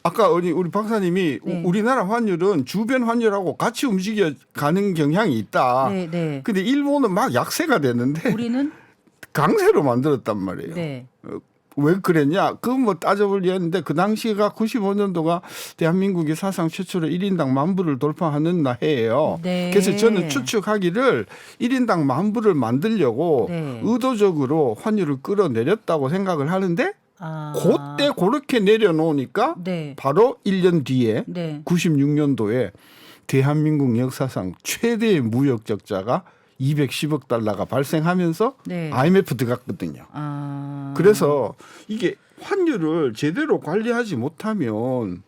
Speaker 5: 아까 우리 박사님이
Speaker 3: 네.
Speaker 5: 우리나라 환율은 주변 환율하고 같이 움직여 가는 경향이 있다.
Speaker 3: 네, 네.
Speaker 5: 근데 일본은 막 약세가 됐는데
Speaker 3: 우리는
Speaker 5: 강세로 만들었단 말이에요.
Speaker 3: 네.
Speaker 5: 왜 그랬냐? 그건 뭐 따져보려는데 그 당시가 95년도가 대한민국이 사상 최초로 1인당 10,000부를 돌파하는 해예요.
Speaker 3: 네.
Speaker 5: 그래서 저는 추측하기를 1인당 10,000부를 만들려고
Speaker 3: 네.
Speaker 5: 의도적으로 환율을 끌어내렸다고 생각을 하는데 그때 그렇게 내려놓으니까
Speaker 3: 네.
Speaker 5: 바로 1년 뒤에
Speaker 3: 네.
Speaker 5: 96년도에 대한민국 역사상 최대의 무역 적자가 210억 달러가 발생하면서
Speaker 3: 네.
Speaker 5: IMF 들어갔거든요. 그래서 이게 환율을 제대로 관리하지 못하면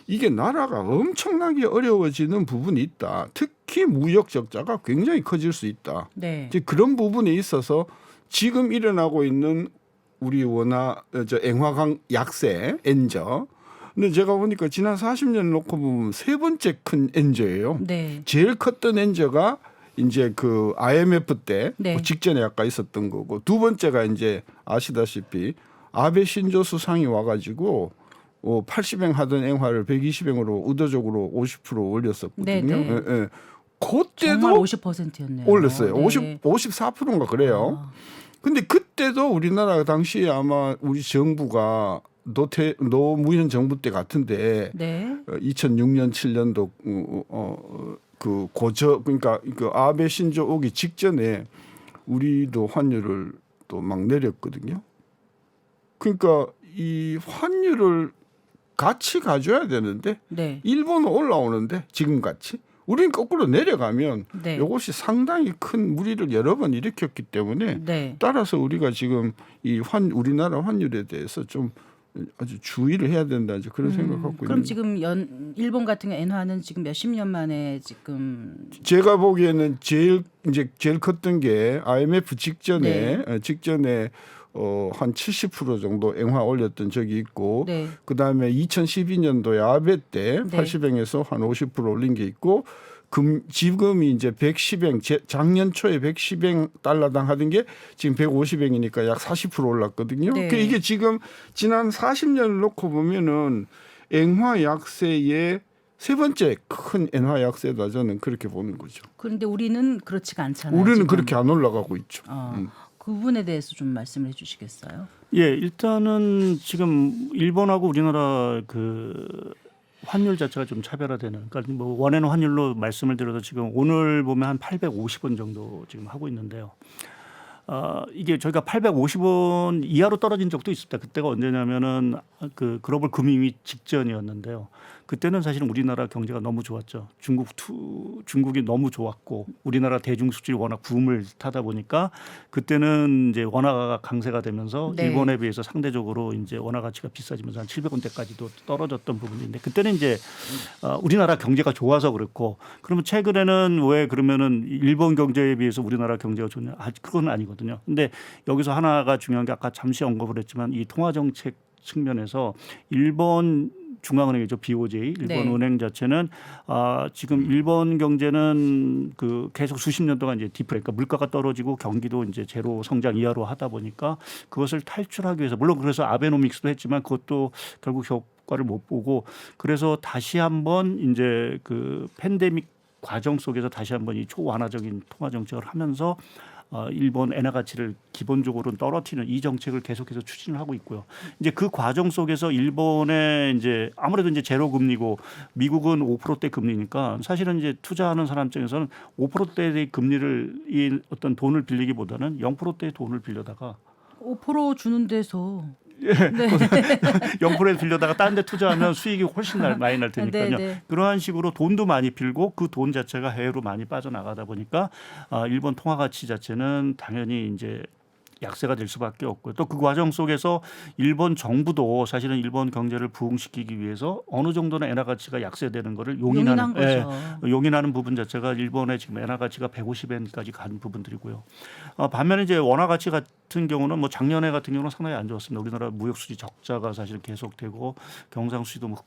Speaker 5: 이게 나라가 엄청나게 어려워지는 부분이 있다. 특히 무역 적자가 굉장히 커질 수 있다.
Speaker 3: 네.
Speaker 5: 이제 그런 부분에 있어서 지금 일어나고 있는 우리 엔화강 약세 엔저. 근데 제가 보니까 지난 40년 놓고 보면 세 번째 큰 엔저예요.
Speaker 3: 네.
Speaker 5: 제일 컸던 엔저가 이제 그 IMF 때
Speaker 3: 네.
Speaker 5: 그 직전에 아까 있었던 거고 두 번째가 이제 아시다시피 아베 신조 수상이 와가지고 80엔 하던 엔화를 120엔으로 의도적으로 50% 올렸었거든요.
Speaker 3: 네, 네.
Speaker 5: 예, 예.
Speaker 3: 정말
Speaker 5: 그때도
Speaker 3: 50%였네요.
Speaker 5: 올렸어요.
Speaker 3: 네.
Speaker 5: 54%인가 그래요. 근데 그때도 우리나라 당시에 아마 우리 정부가 노무현 정부 때 같은데
Speaker 3: 네.
Speaker 5: 2006년 7년도 그러니까 그 아베 신조 오기 직전에 우리도 환율을 또 막 내렸거든요. 그러니까 이 환율을 같이 가져야 되는데
Speaker 3: 네.
Speaker 5: 일본은 올라오는데 지금 같이 우리는 거꾸로 내려가면
Speaker 3: 네.
Speaker 5: 이것이 상당히 큰 무리를 여러 번 일으켰기 때문에
Speaker 3: 네.
Speaker 5: 따라서 우리가 지금 우리나라 환율에 대해서 좀 아주 주의를 해야 된다 이제 그런 생각 갖고
Speaker 3: 그럼
Speaker 5: 있는.
Speaker 3: 지금 일본 같은 경우 엔화는 지금 몇십 년 만에 지금
Speaker 5: 제가 보기에는 제일 컸던 게 IMF 직전에 한 70% 정도 엔화 올렸던 적이 있고
Speaker 3: 네.
Speaker 5: 그다음에 2012년도에 아베 때
Speaker 3: 네.
Speaker 5: 80엔에서 한 50% 올린 게 있고 지금이 이제 110엔 작년 초에 110엔 달러당 하던 게 지금 150엔이니까 약 40% 올랐거든요.
Speaker 3: 네.
Speaker 5: 그러니까 이게 지금 지난 40년을 놓고 보면은 엔화 약세의 세 번째 큰 엔화 약세다 저는 그렇게 보는 거죠.
Speaker 3: 그런데 우리는 그렇지가 않잖아요.
Speaker 5: 우리는
Speaker 3: 지금.
Speaker 5: 그렇게 안 올라가고 있죠.
Speaker 3: 그 부분에 대해서 좀 말씀을 해주시겠어요?
Speaker 4: 예, 일단은 지금 일본하고 우리나라 그 환율 자체가 좀 차별화되는. 그러니까 뭐 원화는 환율로 말씀을 드려도 지금 오늘 보면 한 850원 정도 지금 하고 있는데요. 이게 저희가 850원 이하로 떨어진 적도 있습니다. 그때가 언제냐면은 그 글로벌 금융위 직전이었는데요. 그때는 사실은 우리나라 경제가 너무 좋았죠. 중국이 너무 좋았고 우리나라 대중 수출이 워낙 붐을 타다 보니까 그때는 이제 원화가 강세가 되면서
Speaker 3: 네.
Speaker 4: 일본에 비해서 상대적으로 이제 원화 가치가 비싸지면서 한 700원대까지도 떨어졌던 부분인데 그때는 이제 우리나라 경제가 좋아서 그렇고 그러면 최근에는 왜 그러면은 일본 경제에 비해서 우리나라 경제가 좋냐? 그건 아니거든요. 근데 여기서 하나가 중요한 게 아까 잠시 언급을 했지만 이 통화 정책 측면에서 일본 중앙은행이죠. BOJ 일본
Speaker 3: 네.
Speaker 4: 은행 자체는 지금 일본 경제는 그 계속 수십 년 동안 이제 그러니까 물가가 떨어지고 경기도 이제 제로 성장 이하로 하다 보니까 그것을 탈출하기 위해서 물론 그래서 아베노믹스도 했지만 그것도 결국 효과를 못 보고 그래서 다시 한번 이제 그 팬데믹 과정 속에서 다시 한번 이 초완화적인 통화 정책을 하면서 일본 엔화 가치를 기본적으로는 떨어뜨리는 이 정책을 계속해서 추진을 하고 있고요. 이제 그 과정 속에서 일본의 이제 아무래도 이제 제로 금리고 미국은 5%대 금리니까 사실은 이제 투자하는 사람 입장에서는 5%대의 금리를 이 어떤 돈을 빌리기보다는 0%대의 돈을 빌려다가
Speaker 3: 5% 주는 데서
Speaker 4: 0%에 빌려다가 다른 데 투자하면 수익이 훨씬 많이 날 테니까요.
Speaker 3: 네, 네.
Speaker 4: 그러한 식으로 돈도 많이 빌고 그 돈 자체가 해외로 많이 빠져나가다 보니까 일본 통화 가치 자체는 당연히 이제 약세가 될 수밖에 없고요. 또 그 과정 속에서 일본 정부도 사실은 일본 경제를 부흥시키기 위해서 어느 정도는 엔화 가치가 약세되는 거를
Speaker 3: 용인한 거죠.
Speaker 4: 용인하는 부분 자체가 일본의 지금 엔화 가치가 150엔까지 간 부분들이고요. 반면에 이제 원화 가치 같은 경우는 뭐 작년에 같은 경우는 상당히 안 좋았습니다. 우리나라 무역 수지 적자가 사실 계속되고 경상 수지도 뭐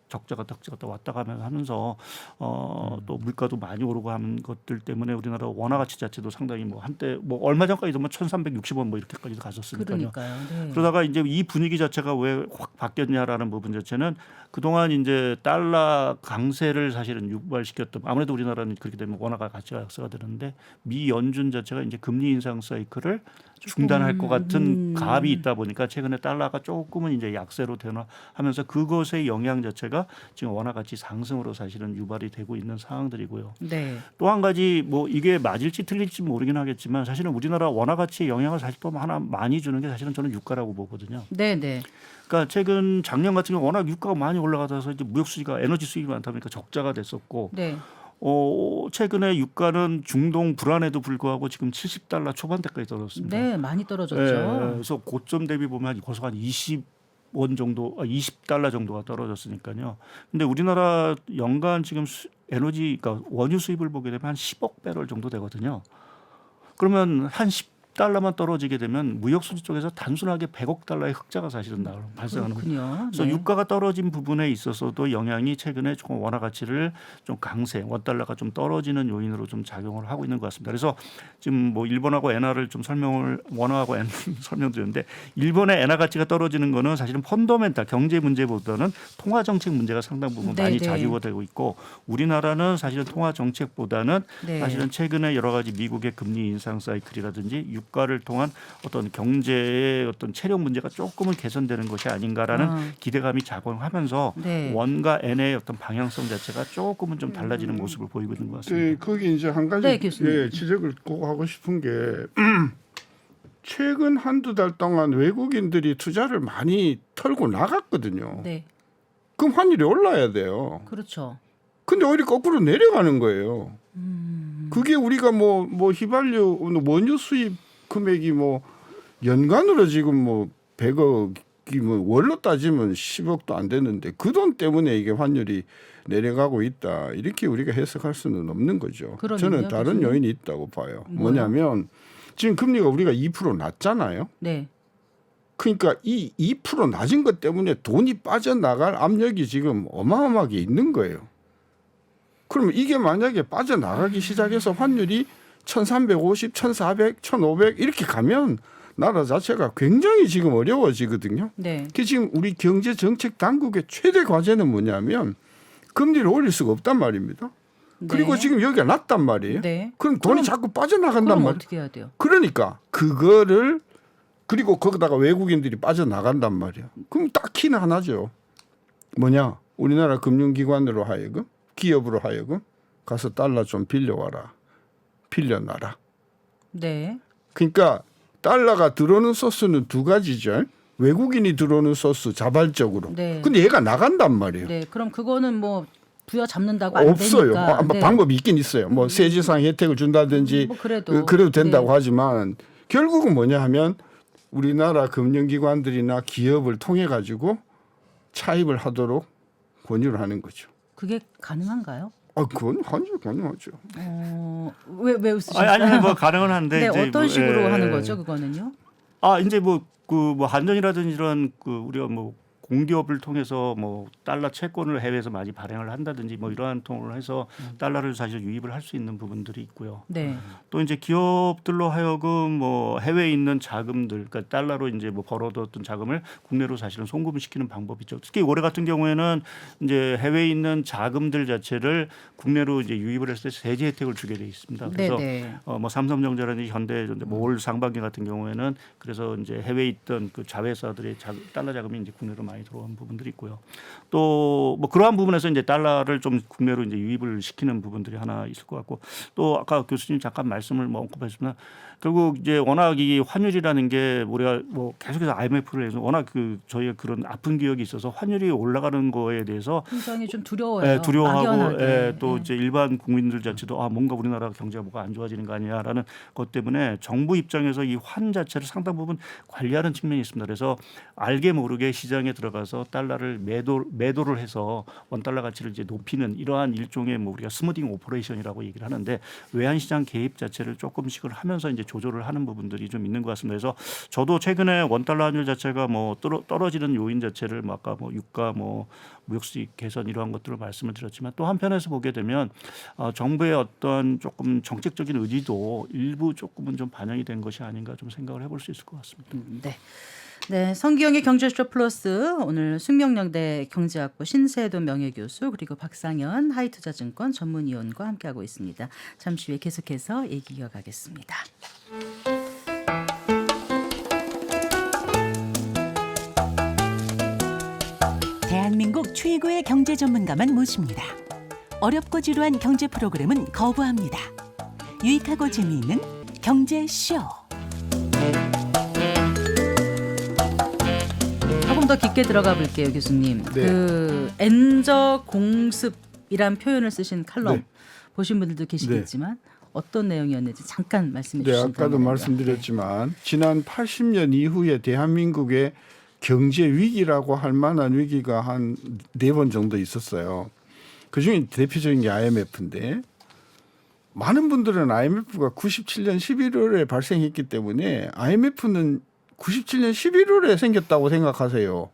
Speaker 4: 적자가 왔다 가면 하면서 또 물가도 많이 오르고 하는 것들 때문에 우리나라 원화 가치 자체도 상당히 뭐 한때 뭐 얼마 전까지도 뭐 1,360원 뭐 이렇게까지도 갔었으니까요.
Speaker 3: 그러니까요. 네.
Speaker 4: 그러다가 이제 이 분위기 자체가 왜 확 바뀌었냐라는 부분 자체는 그동안 이제 달러 강세를 사실은 유발시켰던 아무래도 우리나라는 그렇게 되면 원화가 가치가 약세가 되는데 미 연준 자체가 이제 금리 인상 사이클을 중단할 것 같은 가압이 있다 보니까 최근에 달러가 조금은 이제 약세로 변화하면서 그것의 영향 자체가 지금 원화 가치 상승으로 사실은 유발이 되고 있는 상황들이고요.
Speaker 3: 네.
Speaker 4: 또 한 가지 뭐 이게 맞을지 틀릴지 모르긴 하겠지만 사실은 우리나라 원화 가치에 영향을 사실 또 하나 많이 주는 게 사실은 저는 유가라고 보거든요.
Speaker 3: 네, 네.
Speaker 4: 그러니까 최근 작년 같은 경우 워낙 유가가 많이 올라가서 이제 무역 수지가 에너지 수입이 많다 보니까 적자가 됐었고
Speaker 3: 네.
Speaker 4: 최근에 유가는 중동 불안에도 불구하고 지금 70달러 초반대까지 떨어졌습니다.
Speaker 3: 네, 많이 떨어졌죠.
Speaker 4: 네, 그래서 고점 대비 보면 벌써 한 20원 정도, 20달러 정도가 떨어졌으니까요. 근데 우리나라 연간 지금 에너지, 그러니까 원유 수입을 보게 되면 한 10억 배럴 정도 되거든요. 그러면 한 10달러만 떨어지게 되면 무역 수지 쪽에서 단순하게 100억 달러의 흑자가 사실은 발생하는 거죠.
Speaker 3: 그렇군요.
Speaker 4: 그래서
Speaker 3: 네.
Speaker 4: 유가가 떨어진 부분에 있어서도 영향이 최근에 조금 원화 가치를 좀 강세, 원달러가 좀 떨어지는 요인으로 좀 작용을 하고 있는 것 같습니다. 그래서 지금 뭐 일본하고 엔화를 좀 원화하고 엔 설명드렸는데 일본의 엔화 가치가 떨어지는 거는 사실은 펀더멘탈 경제 문제보다는 통화 정책 문제가 상당 부분
Speaker 3: 네,
Speaker 4: 많이
Speaker 3: 네.
Speaker 4: 좌지우지되고 있고 우리나라는 사실은 통화 정책보다는
Speaker 3: 네.
Speaker 4: 사실은 최근에 여러 가지 미국의 금리 인상 사이클이라든지 유가를 통한 어떤 경제의 어떤 체력 문제가 조금은 개선되는 것이 아닌가라는 기대감이 작용하면서
Speaker 3: 네.
Speaker 4: 원과 엔의 어떤 방향성 자체가 조금은 좀 달라지는 모습을 보이고 있는 것 같습니다.
Speaker 5: 네, 거기 이제 한 가지
Speaker 3: 네, 교수님.
Speaker 5: 지적을 꼭 하고 싶은 게 최근 한두 달 동안 외국인들이 투자를 많이 털고 나갔거든요.
Speaker 3: 네.
Speaker 5: 그럼 환율이 올라야 돼요.
Speaker 3: 그렇죠.
Speaker 5: 근데 오히려 거꾸로 내려가는 거예요. 그게 우리가 뭐 휘발유 원유 수입 금액이 뭐 연간으로 지금 뭐 100억이 뭐 월로 따지면 10억도 안 되는데 그 돈 때문에 이게 환율이 내려가고 있다. 이렇게 우리가 해석할 수는 없는 거죠.
Speaker 3: 그러면요,
Speaker 5: 저는 다른
Speaker 3: 교수님?
Speaker 5: 요인이 있다고 봐요.
Speaker 3: 뭐요?
Speaker 5: 뭐냐면 지금 금리가 우리가 2% 낮잖아요.
Speaker 3: 네.
Speaker 5: 그러니까 이 2% 낮은 것 때문에 돈이 빠져나갈 압력이 지금 어마어마하게 있는 거예요. 그러면 이게 만약에 빠져나가기 시작해서 환율이 1350, 1400, 1500 이렇게 가면 나라 자체가 굉장히 지금 어려워지거든요.
Speaker 3: 네.
Speaker 5: 그 지금 우리 경제 정책 당국의 최대 과제는 뭐냐면 금리를 올릴 수가 없단 말입니다. 그리고
Speaker 3: 네.
Speaker 5: 지금 여기가 낮단 말이에요.
Speaker 3: 네.
Speaker 5: 그럼 돈이 자꾸 빠져나간단
Speaker 3: 그럼
Speaker 5: 말이에요.
Speaker 3: 어떻게 해야 돼요?
Speaker 5: 그러니까 그거를 그리고 거기다가 외국인들이 빠져나간단 말이에요. 그럼 딱히는 하나죠. 뭐냐? 우리나라 금융기관으로 하여금 기업으로 하여금 가서 달러 좀 빌려와라. 빌려놔라.
Speaker 3: 네.
Speaker 5: 그러니까 달러가 들어오는 소스는 두 가지죠. 외국인이 들어오는 소스 자발적으로.
Speaker 3: 네.
Speaker 5: 근데 얘가 나간단 말이에요.
Speaker 3: 네. 그럼 그거는 뭐 부여 잡는다고 안
Speaker 5: 없어요.
Speaker 3: 되니까.
Speaker 5: 뭐
Speaker 3: 네.
Speaker 5: 방법이 있긴 있어요. 뭐 세제상 혜택을 준다든지
Speaker 3: 뭐 그래도.
Speaker 5: 그래도 된다고
Speaker 3: 네.
Speaker 5: 하지만 결국은 뭐냐 하면 우리나라 금융기관들이나 기업을 통해 가지고 차입을 하도록 권유를 하는 거죠.
Speaker 3: 그게 가능한가요?
Speaker 5: 그건 완전 가능하죠.
Speaker 3: 왜 웃으셨어요?
Speaker 4: 아니 뭐 가능은 한데
Speaker 3: 네,
Speaker 4: 이제
Speaker 3: 어떤
Speaker 4: 뭐,
Speaker 3: 식으로
Speaker 4: 예.
Speaker 3: 하는 거죠, 그거는요?
Speaker 4: 이제 뭐 한전이라든지 이런 그 우리가 뭐 공기업을 통해서 뭐 달러 채권을 해외에서 많이 발행을 한다든지 뭐 이러한 통을 해서 달러를 사실 유입을 할 수 있는 부분들이 있고요.
Speaker 3: 네.
Speaker 4: 또 이제 기업들로 하여금 뭐 해외에 있는 자금들, 그러니까 달러로 이제 뭐 벌어뒀던 자금을 국내로 사실은 송금시키는 방법이죠. 특히 올해 같은 경우에는 이제 해외에 있는 자금들 자체를 국내로 이제 유입을 했을 때 세제 혜택을 주게 돼 있습니다. 그래서
Speaker 3: 네네.
Speaker 4: 뭐 삼성전자라든지 현대전자, 뭐 올 상반기 같은 경우에는 그래서 이제 해외에 있던 그 자회사들의 달러 자금이 이제 국내로 많이 들어온 부분들이 있고요. 또 뭐 그러한 부분에서 이제 달러를 좀 국내로 이제 유입을 시키는 부분들이 하나 있을 것 같고 또 아까 교수님 잠깐 말씀을 뭐 언급하셨지만 결국 이제 워낙 이 환율이라는 게 우리가 뭐 계속해서 IMF를 해서 워낙 그 저희가 그런 아픈 기억이 있어서 환율이 올라가는 거에 대해서
Speaker 3: 굉장히 좀 두려워요.
Speaker 4: 예, 두려워하고
Speaker 3: 막연하게.
Speaker 4: 예, 또
Speaker 3: 예.
Speaker 4: 이제 일반 국민들 자체도 아 뭔가 우리나라 경제가 뭐가 안 좋아지는 거 아니야라는 것 때문에 정부 입장에서 이 환 자체를 상당 부분 관리하는 측면이 있습니다. 그래서 알게 모르게 시장에 들어가서 달러를 매도를 해서 원달러 가치를 이제 높이는 이러한 일종의 뭐 우리가 스무딩 오퍼레이션이라고 얘기를 하는데 외환 시장 개입 자체를 조금씩을 하면서 이제 조절을 하는 부분들이 좀 있는 것 같습니다. 그래서 저도 최근에 원달러 환율 자체가 뭐 떨어지는 요인 자체를 뭐 아까 뭐 유가 뭐 무역 수익 개선 이러한 것들을 말씀을 드렸지만 또 한편에서 보게 되면 정부의 어떤 조금 정책적인 의지도 일부 조금은 좀 반영이 된 것이 아닌가 좀 생각을 해볼 수 있을 것 같습니다.
Speaker 3: 네. 네, 성기영의 경제쇼 플러스 오늘 숙명여대 경제학부 신세도 명예교수 그리고 박상현 하이투자증권 전문위원과 함께하고 있습니다. 잠시 후에 계속해서 얘기 이어가겠습니다.
Speaker 6: 대한민국 최고의 경제 전문가만 모십니다. 어렵고 지루한 경제 프로그램은 거부합니다. 유익하고 재미있는 경제쇼.
Speaker 3: 조금 더 깊게 들어가 볼게요, 교수님.
Speaker 5: 네.
Speaker 3: 그 엔저 공습이란 표현을 쓰신 칼럼
Speaker 5: 네.
Speaker 3: 보신 분들도 계시겠지만 어떤 내용이었는지 잠깐 말씀해
Speaker 5: 네,
Speaker 3: 주시면
Speaker 5: 아까도 말씀드렸지만 지난 80년 이후에 대한민국의 경제 위기라고 할 만한 위기가 한 4번 정도 있었어요. 그중에 대표적인 게 IMF인데 많은 분들은 IMF가 97년 11월에 발생했기 때문에 IMF는 97년 11월에 생겼다고 생각하세요.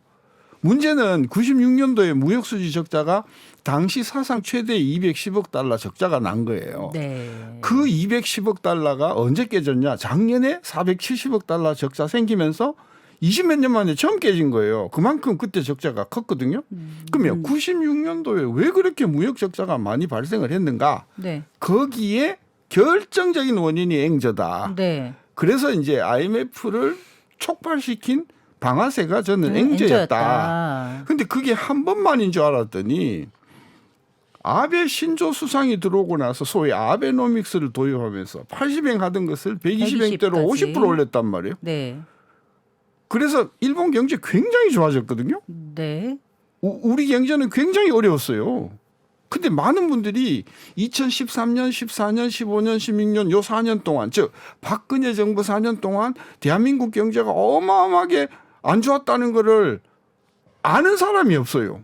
Speaker 5: 문제는 96년도에 무역수지 적자가 당시 사상 최대 210억 달러 적자가 난 거예요.
Speaker 3: 네.
Speaker 5: 그 210억 달러가 언제 깨졌냐? 작년에 470억 달러 적자 생기면서 20몇 년 만에 처음 깨진 거예요. 그만큼 그때 적자가 컸거든요. 그러면 96년도에 왜 그렇게 무역 적자가 많이 발생을 했는가?
Speaker 3: 네.
Speaker 5: 거기에 결정적인 원인이 앵저다.
Speaker 3: 네.
Speaker 5: 그래서 이제 IMF를 촉발시킨 방아쇠가 저는 앵저였다. 근데 그게 한 번만인 줄 알았더니 아베 신조 수상이 들어오고 나서 소위 아베노믹스를 도입하면서 80행 하던 것을 120행대로 50% 올렸단 말이에요.
Speaker 3: 네.
Speaker 5: 그래서 일본 경제 굉장히 좋아졌거든요.
Speaker 3: 네.
Speaker 5: 우리 경제는 굉장히 어려웠어요. 근데 많은 분들이 2013년, 14년, 15년, 16년 요 4년 동안 즉 박근혜 정부 4년 동안 대한민국 경제가 어마어마하게 안 좋았다는 거를 아는 사람이 없어요.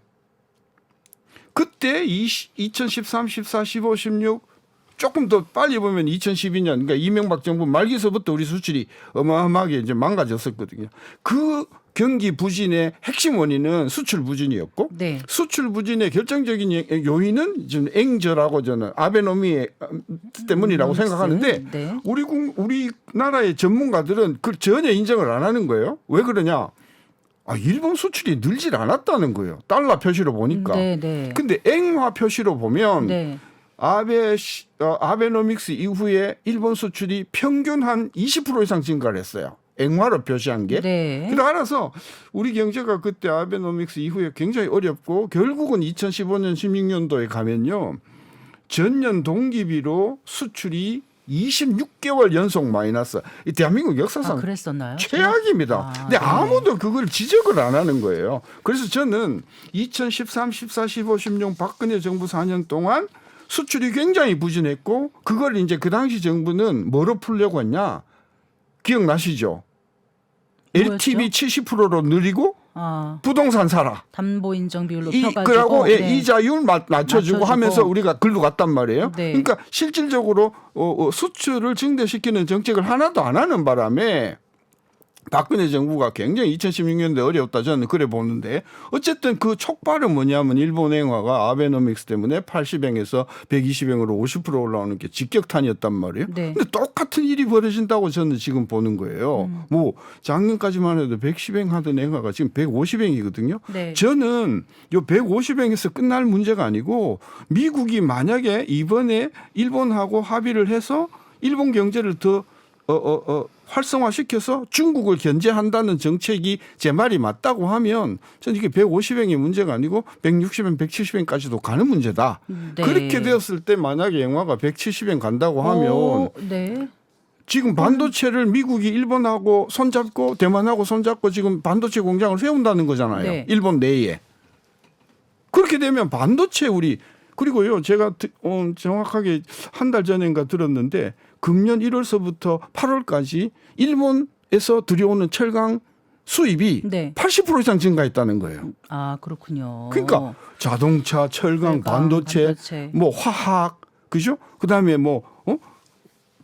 Speaker 5: 그때 2013, 14, 15, 16 조금 더 빨리 보면 2012년 그러니까 이명박 정부 말기서부터 우리 수출이 어마어마하게 이제 망가졌었거든요. 그 경기 부진의 핵심 원인은 수출 부진이었고
Speaker 3: 네.
Speaker 5: 수출 부진의 결정적인 요인은 지금 앵저라고 저는 아베노미 때문이라고 생각하는데
Speaker 3: 네.
Speaker 5: 우리나라의 전문가들은 그 전혀 인정을 안 하는 거예요. 왜 그러냐? 일본 수출이 늘질 않았다는 거예요. 달러 표시로 보니까.
Speaker 3: 네.
Speaker 5: 근데 앵화 표시로 보면
Speaker 3: 네.
Speaker 5: 아베노믹스 이후에 일본 수출이 평균 한 20% 이상 증가를 했어요. 앵화로 표시한 게.
Speaker 3: 네.
Speaker 5: 그래서 알아서 우리 경제가 그때 아베노믹스 이후에 굉장히 어렵고 결국은 2015년 16년도에 가면요. 전년 동기비로 수출이 26개월 연속 마이너스. 이 대한민국 역사상
Speaker 3: 그랬었나요?
Speaker 5: 최악입니다. 근데
Speaker 3: 네.
Speaker 5: 아무도 그걸 지적을 안 하는 거예요. 그래서 저는 2013, 14, 15, 16 박근혜 정부 4년 동안 수출이 굉장히 부진했고 그걸 이제 그 당시 정부는 뭐로 풀려고 했냐? 기억나시죠?
Speaker 3: 뭐였죠?
Speaker 5: LTV 70%로 늘리고 부동산 사라.
Speaker 3: 담보 인정 비율 높여가지고
Speaker 5: 그러고
Speaker 3: 네.
Speaker 5: 이자율 낮춰주고 하면서 우리가 글로 갔단 말이에요.
Speaker 3: 네.
Speaker 5: 그러니까 실질적으로 수출을 증대시키는 정책을 하나도 안 하는 바람에 박근혜 정부가 굉장히 2016년도에 어려웠다 저는 그래 보는데 어쨌든 그 촉발은 뭐냐면 일본 행화가 아베노믹스 때문에 80행에서 120행으로 50% 올라오는 게 직격탄이었단 말이에요.
Speaker 3: 네.
Speaker 5: 근데 똑같은 일이 벌어진다고 저는 지금 보는 거예요. 뭐 작년까지만 해도 110행 하던 행화가 지금 150행이거든요.
Speaker 3: 네.
Speaker 5: 저는 요 150행에서 끝날 문제가 아니고 미국이 만약에 이번에 일본하고 합의를 해서 일본 경제를 더 활성화시켜서 중국을 견제한다는 정책이 제 말이 맞다고 하면 저는 이게 150행의 문제가 아니고 160행, 170행까지도 가는 문제다.
Speaker 3: 네.
Speaker 5: 그렇게 되었을 때 만약에 영화가 170행 간다고 하면
Speaker 3: 네.
Speaker 5: 지금 반도체를 미국이 일본하고 손잡고 대만하고 손잡고 지금 반도체 공장을 세운다는 거잖아요.
Speaker 3: 네.
Speaker 5: 일본 내에. 그렇게 되면 반도체 우리 그리고요 제가 정확하게 한 달 전인가 들었는데 금년 1월서부터 8월까지 일본에서 들여오는 철강 수입이
Speaker 3: 네.
Speaker 5: 80% 이상 증가했다는 거예요.
Speaker 3: 아, 그렇군요.
Speaker 5: 그러니까 자동차, 철강, 반도체, 뭐 화학, 그죠? 그다음에 뭐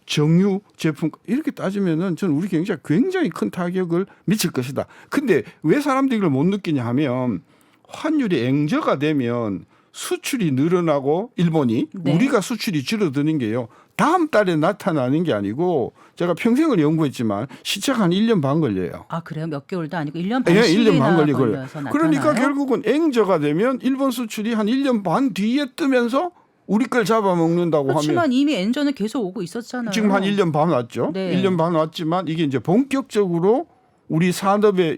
Speaker 5: 정유 제품 이렇게 따지면은 저는 우리 경제가 굉장히 큰 타격을 미칠 것이다. 근데 왜 사람들이 이걸 못 느끼냐 하면 환율이 앵저가 되면 수출이 늘어나고 일본이
Speaker 3: 네.
Speaker 5: 우리가 수출이 줄어드는 게요. 다음 달에 나타나는 게 아니고 제가 평생을 연구했지만 시차가 한 1년 반 걸려요.
Speaker 3: 아, 그래요? 몇 개월도 아니고 1년
Speaker 5: 예,
Speaker 3: 반씩이나
Speaker 5: 1년 반 걸려요.
Speaker 3: 걸려서 나타나요?
Speaker 5: 그러니까 결국은 앵저가 되면 일본 수출이 한 1년 반 뒤에 뜨면서 우리 걸 잡아먹는다고
Speaker 3: 그렇지만
Speaker 5: 하면
Speaker 3: 이미 엔저는 계속 오고 있었잖아요.
Speaker 5: 지금 한 1년 반 왔죠.
Speaker 3: 네.
Speaker 5: 1년 반 왔지만 이게 이제 본격적으로 우리 산업에